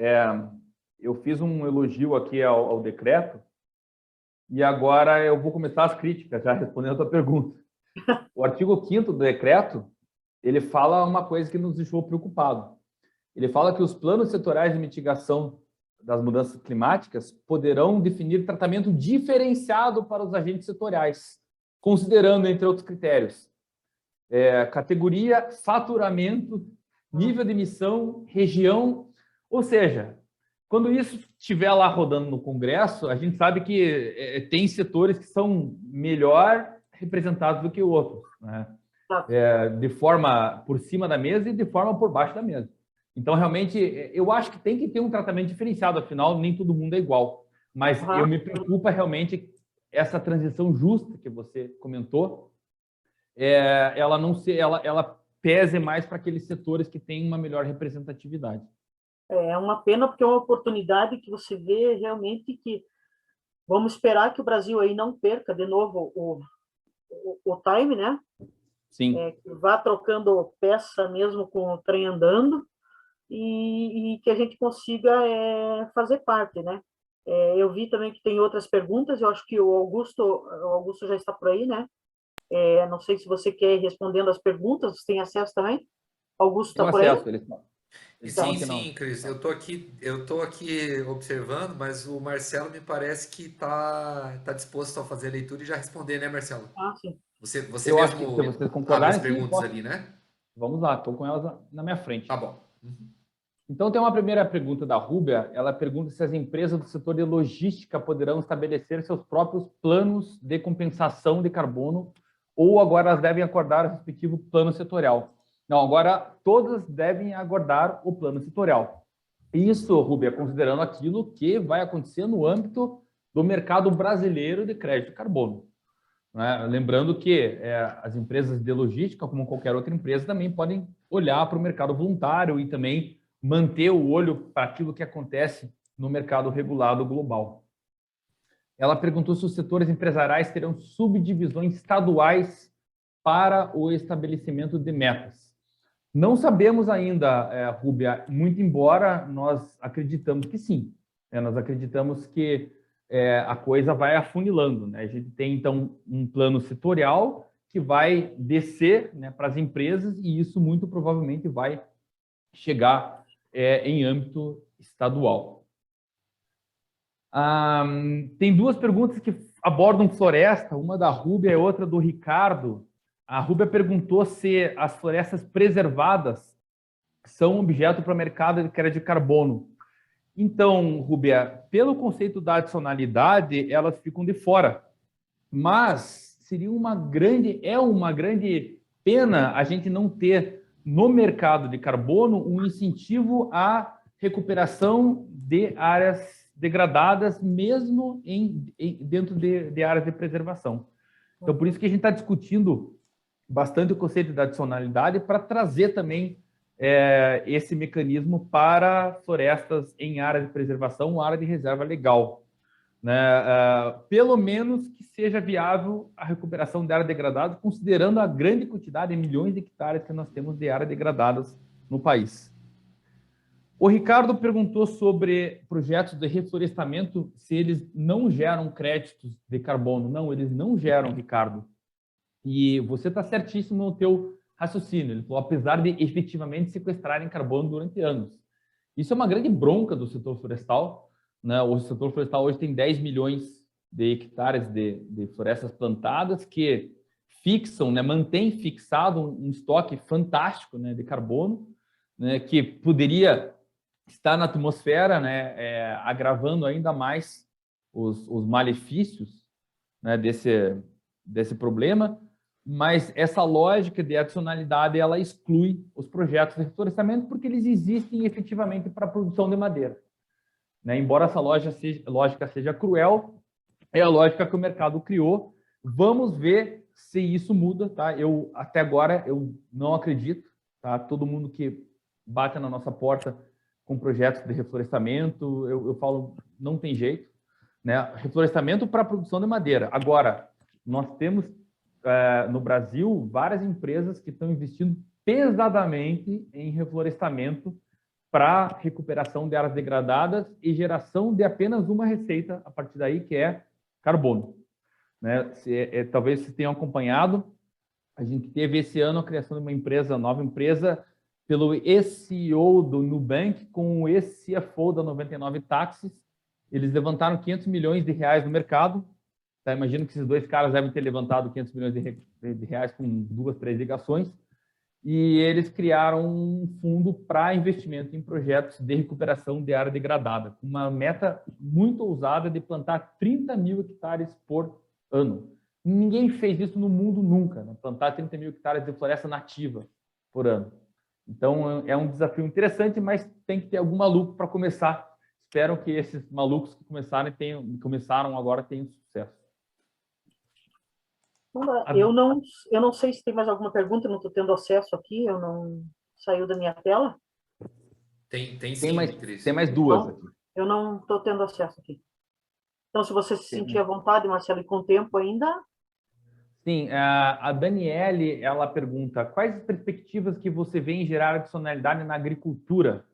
eu fiz um elogio aqui ao decreto e agora eu vou começar as críticas, já respondendo a tua pergunta. O artigo 5º do decreto, ele fala uma coisa que nos deixou preocupados. Ele fala que os planos setoriais de mitigação das mudanças climáticas poderão definir tratamento diferenciado para os agentes setoriais, considerando, entre outros critérios, categoria, faturamento, nível de emissão, região, ou seja, quando isso estiver lá rodando no Congresso, a gente sabe que tem setores que são melhor representados do que outros, né? De forma por cima da mesa e de forma por baixo da mesa. Então, realmente, eu acho que tem que ter um tratamento diferenciado, afinal, nem todo mundo é igual. Mas eu me preocupa realmente essa transição justa que você comentou, ela pese mais para aqueles setores que têm uma melhor representatividade.
É uma pena, porque é uma oportunidade que você vê realmente que vamos esperar que o Brasil aí não perca de novo o time, né?
Sim.
Que vá trocando peça mesmo com o trem andando e que a gente consiga fazer parte, né? Eu vi também que tem outras perguntas, eu acho que o Augusto já está por aí, né? Não sei se você quer ir respondendo as perguntas, você tem acesso também? Augusto está por aí?
Sim, Cris, eu tô aqui observando, mas o Marcelo me parece que tá disposto a fazer a leitura e já responder, né, Marcelo?
Sim.
Você
eu
mesmo
acho que se vocês concordarem,
as perguntas ali, né?
Vamos lá, estou com elas na minha frente.
Tá bom.
Então, tem uma primeira pergunta da Rúbia. Ela pergunta se as empresas do setor de logística poderão estabelecer seus próprios planos de compensação de carbono ou agora elas devem acordar o respectivo plano setorial. Não, agora todas devem aguardar o plano setorial. Isso, Rúbia, considerando aquilo que vai acontecer no âmbito do mercado brasileiro de crédito de carbono, né? Lembrando que as empresas de logística, como qualquer outra empresa, também podem olhar para o mercado voluntário e também manter o olho para aquilo que acontece no mercado regulado global. Ela perguntou se os setores empresariais terão subdivisões estaduais para o estabelecimento de metas. Não sabemos ainda, Rúbia, muito embora nós acreditamos que sim. Nós acreditamos que a coisa vai afunilando, né? A gente tem, então, um plano setorial que vai descer, né, para as empresas e isso muito provavelmente vai chegar em âmbito estadual. Tem duas perguntas que abordam floresta, uma da Rúbia e outra do Ricardo. A Rúbia perguntou se as florestas preservadas são objeto para o mercado de crédito de carbono. Então, Rúbia, pelo conceito da adicionalidade, elas ficam de fora. Mas seria uma grande pena a gente não ter no mercado de carbono um incentivo à recuperação de áreas degradadas, mesmo dentro de áreas de preservação. Então, por isso que a gente está discutindo bastante o conceito da adicionalidade para trazer também esse mecanismo para florestas em área de preservação, área de reserva legal. Né? Pelo menos que seja viável a recuperação de área degradada, considerando a grande quantidade de milhões de hectares que nós temos de áreas degradadas no país. O Ricardo perguntou sobre projetos de reflorestamento, se eles não geram créditos de carbono. Não, eles não geram, Ricardo. E você está certíssimo no teu raciocínio. Ele falou, apesar de efetivamente sequestrarem carbono durante anos. Isso é uma grande bronca do setor florestal, né? O setor florestal hoje tem 10 milhões de hectares de florestas plantadas que fixam, né, mantém fixado um estoque fantástico, né, de carbono, né, que poderia estar na atmosfera, né, agravando ainda mais os malefícios, né, desse problema. Mas essa lógica de adicionalidade, ela exclui os projetos de reflorestamento porque eles existem efetivamente para a produção de madeira. Né? Embora essa lógica seja cruel, é a lógica que o mercado criou. Vamos ver se isso muda. Tá? Até agora, eu não acredito. Tá? Todo mundo que bate na nossa porta com projetos de reflorestamento, eu falo, não tem jeito. Né? Reflorestamento para a produção de madeira. Agora, nós temos no Brasil várias empresas que estão investindo pesadamente em reflorestamento para recuperação de áreas degradadas e geração de apenas uma receita a partir daí, que é carbono. Né? Talvez vocês tenham acompanhado, a gente teve esse ano a criação de uma empresa, nova empresa, pelo ex-CEO do Nubank com o ex-CFO da 99 Táxis. Eles levantaram 500 milhões de reais no mercado. Tá, imagino que esses dois caras devem ter levantado 500 milhões de reais com 2, 3 ligações. E eles criaram um fundo para investimento em projetos de recuperação de área degradada, com uma meta muito ousada de plantar 30 mil hectares por ano. Ninguém fez isso no mundo nunca, né? Plantar 30 mil hectares de floresta nativa por ano. Então, é um desafio interessante, mas tem que ter algum maluco para começar. Espero que esses malucos que começaram agora tenham sucesso.
Eu não sei se tem mais alguma pergunta, eu não estou tendo acesso aqui, eu não saiu da minha tela.
Tem sim,
tem mais duas
então,
aqui.
Eu não estou tendo acesso aqui. Então, se você se sentir à vontade, Marcelo, e com tempo ainda...
Sim, a Daniele, ela pergunta, quais as perspectivas que você vê em gerar adicionalidade na agricultura,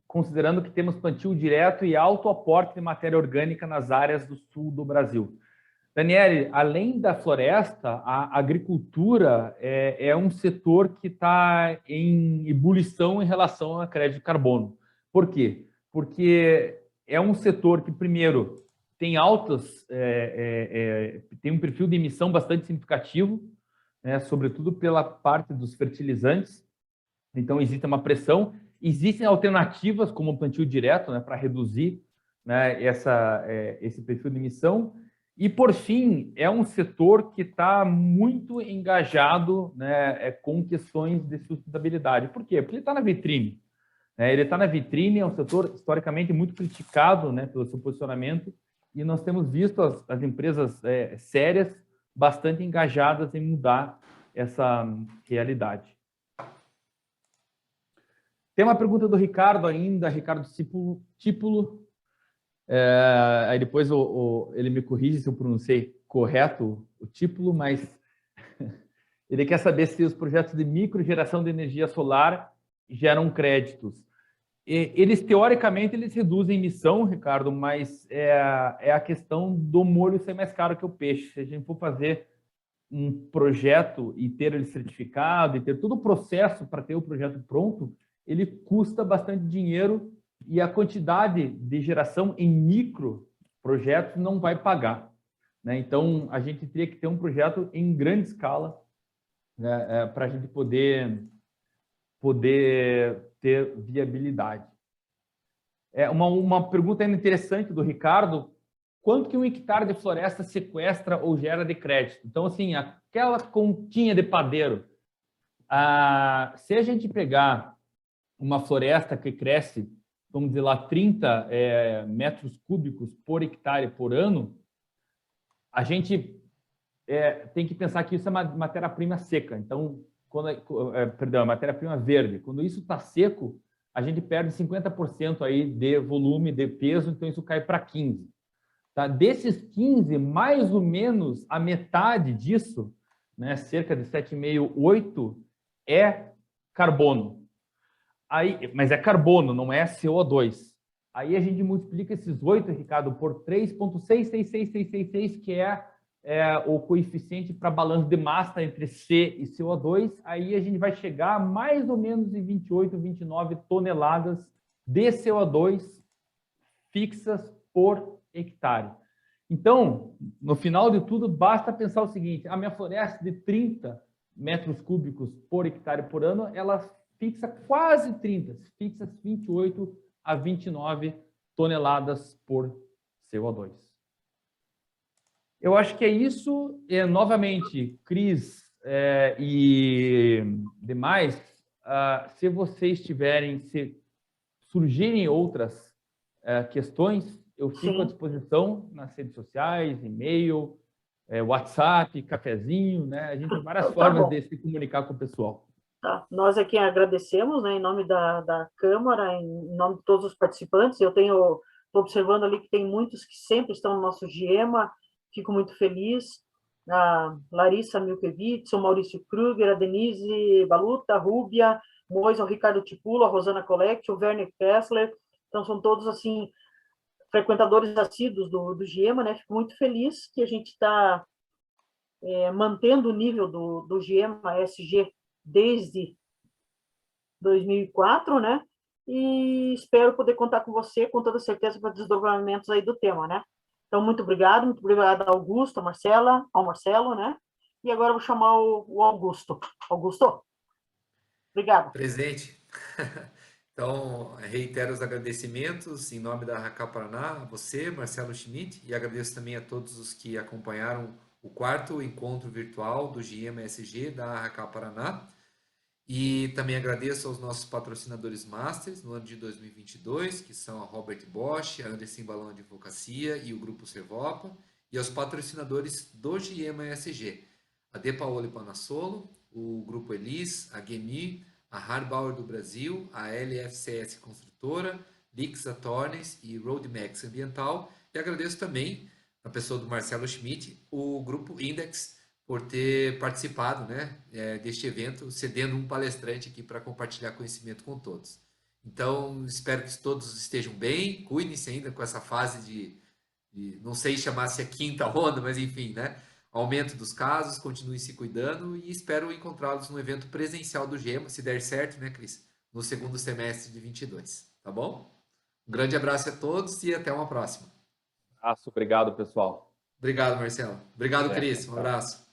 considerando que temos plantio direto e alto aporte de matéria orgânica nas áreas do sul do Brasil? Daniele, além da floresta, a agricultura é um setor que está em ebulição em relação a crédito de carbono. Por quê? Porque é um setor que, primeiro, tem tem um perfil de emissão bastante significativo, né, sobretudo pela parte dos fertilizantes. Então, existe uma pressão. Existem alternativas, como o plantio direto, né, para reduzir, né, esse perfil de emissão. E, por fim, é um setor que está muito engajado, né, com questões de sustentabilidade. Por quê? Porque ele está na vitrine. Né? Ele está na vitrine, é um setor historicamente muito criticado, né, pelo seu posicionamento, e nós temos visto as empresas sérias bastante engajadas em mudar essa realidade. Tem uma pergunta do Ricardo ainda, Ricardo Típulo. Aí depois ele me corrige se eu pronunciei correto o título, mas ele quer saber se os projetos de microgeração de energia solar geram créditos. Eles, teoricamente, eles reduzem emissão, Ricardo, mas é a questão do molho ser mais caro que o peixe. Se a gente for fazer um projeto e ter ele certificado, e ter todo o processo para ter o projeto pronto, ele custa bastante dinheiro e a quantidade de geração em micro projetos não vai pagar. Né? Então, a gente teria que ter um projeto em grande escala, né, para a gente poder ter viabilidade. Uma pergunta ainda interessante do Ricardo, quanto que um hectare de floresta sequestra ou gera de crédito? Então, assim, aquela continha de padeiro, se a gente pegar uma floresta que cresce, vamos dizer lá, 30 metros cúbicos por hectare por ano, a gente tem que pensar que isso é uma matéria-prima seca. Então, perdão, matéria-prima verde. Quando isso está seco, a gente perde 50% aí de volume, de peso, então isso cai para 15%. Tá? Desses 15%, mais ou menos a metade disso, né, cerca de 7,5, 8, é carbono. Aí, mas é carbono, não é CO2. Aí a gente multiplica esses 8, Ricardo, por 3,66666, que é o coeficiente para balanço de massa entre C e CO2. Aí a gente vai chegar mais ou menos em 28, 29 toneladas de CO2 fixas por hectare. Então, no final de tudo, basta pensar o seguinte: a minha floresta de 30 metros cúbicos por hectare por ano, ela fixa quase 30, fixa 28 a 29 toneladas por CO2. Eu acho que é isso. Novamente, Cris e demais, se vocês tiverem, se surgirem outras questões, eu fico à disposição nas redes sociais, e-mail, WhatsApp, cafezinho, né? A gente tem várias formas de se comunicar com o pessoal.
Tá. Nós aqui agradecemos, né, em nome da Câmara, em nome de todos os participantes. Eu estou observando ali que tem muitos que sempre estão no nosso GEMA, fico muito feliz. A Larissa Milkevitz, o Maurício Kruger, a Denise Baluta, a Rúbia, Moisa, o Ricardo Tipulo, a Rosana Collect, o Werner Kessler. Então, são todos, assim, frequentadores assíduos do GEMA, né? Fico muito feliz que a gente está mantendo o nível do GEMA SG desde 2004, né? E espero poder contar com você, com toda certeza, para desdobramentos aí do tema, né? Então, muito obrigado ao Augusto, ao Marcelo, né? E agora eu vou chamar o Augusto. Augusto, obrigado.
Presente. Então, reitero os agradecimentos em nome da Racal Paraná, a você, Marcelo Schmidt, e agradeço também a todos os que acompanharam o 4º encontro virtual do GIEMA-SG da Racal Paraná. E também agradeço aos nossos patrocinadores Masters no ano de 2022, que são a Robert Bosch, a Anderson Balão Advocacia e o Grupo Servopa, e aos patrocinadores do GIEMA-SG, a De Paoli Panassolo, o Grupo Elis, a GEMI, a Harbauer do Brasil, a LFCS Construtora, Lix Attorneys e Roadmax Ambiental. E agradeço também, na pessoa do Marcelo Schmidt, o Grupo Index, por ter participado, né, deste evento, cedendo um palestrante aqui para compartilhar conhecimento com todos. Então, espero que todos estejam bem, cuidem-se ainda com essa fase de não sei chamar se é quinta onda, mas enfim, né, aumento dos casos, continuem se cuidando e espero encontrá-los no evento presencial do GEMA, se der certo, né, Cris, no segundo semestre de 22, tá bom? Um grande abraço a todos e até uma próxima.
Obrigado, pessoal.
Obrigado, Marcelo. Obrigado, Cris. Um abraço.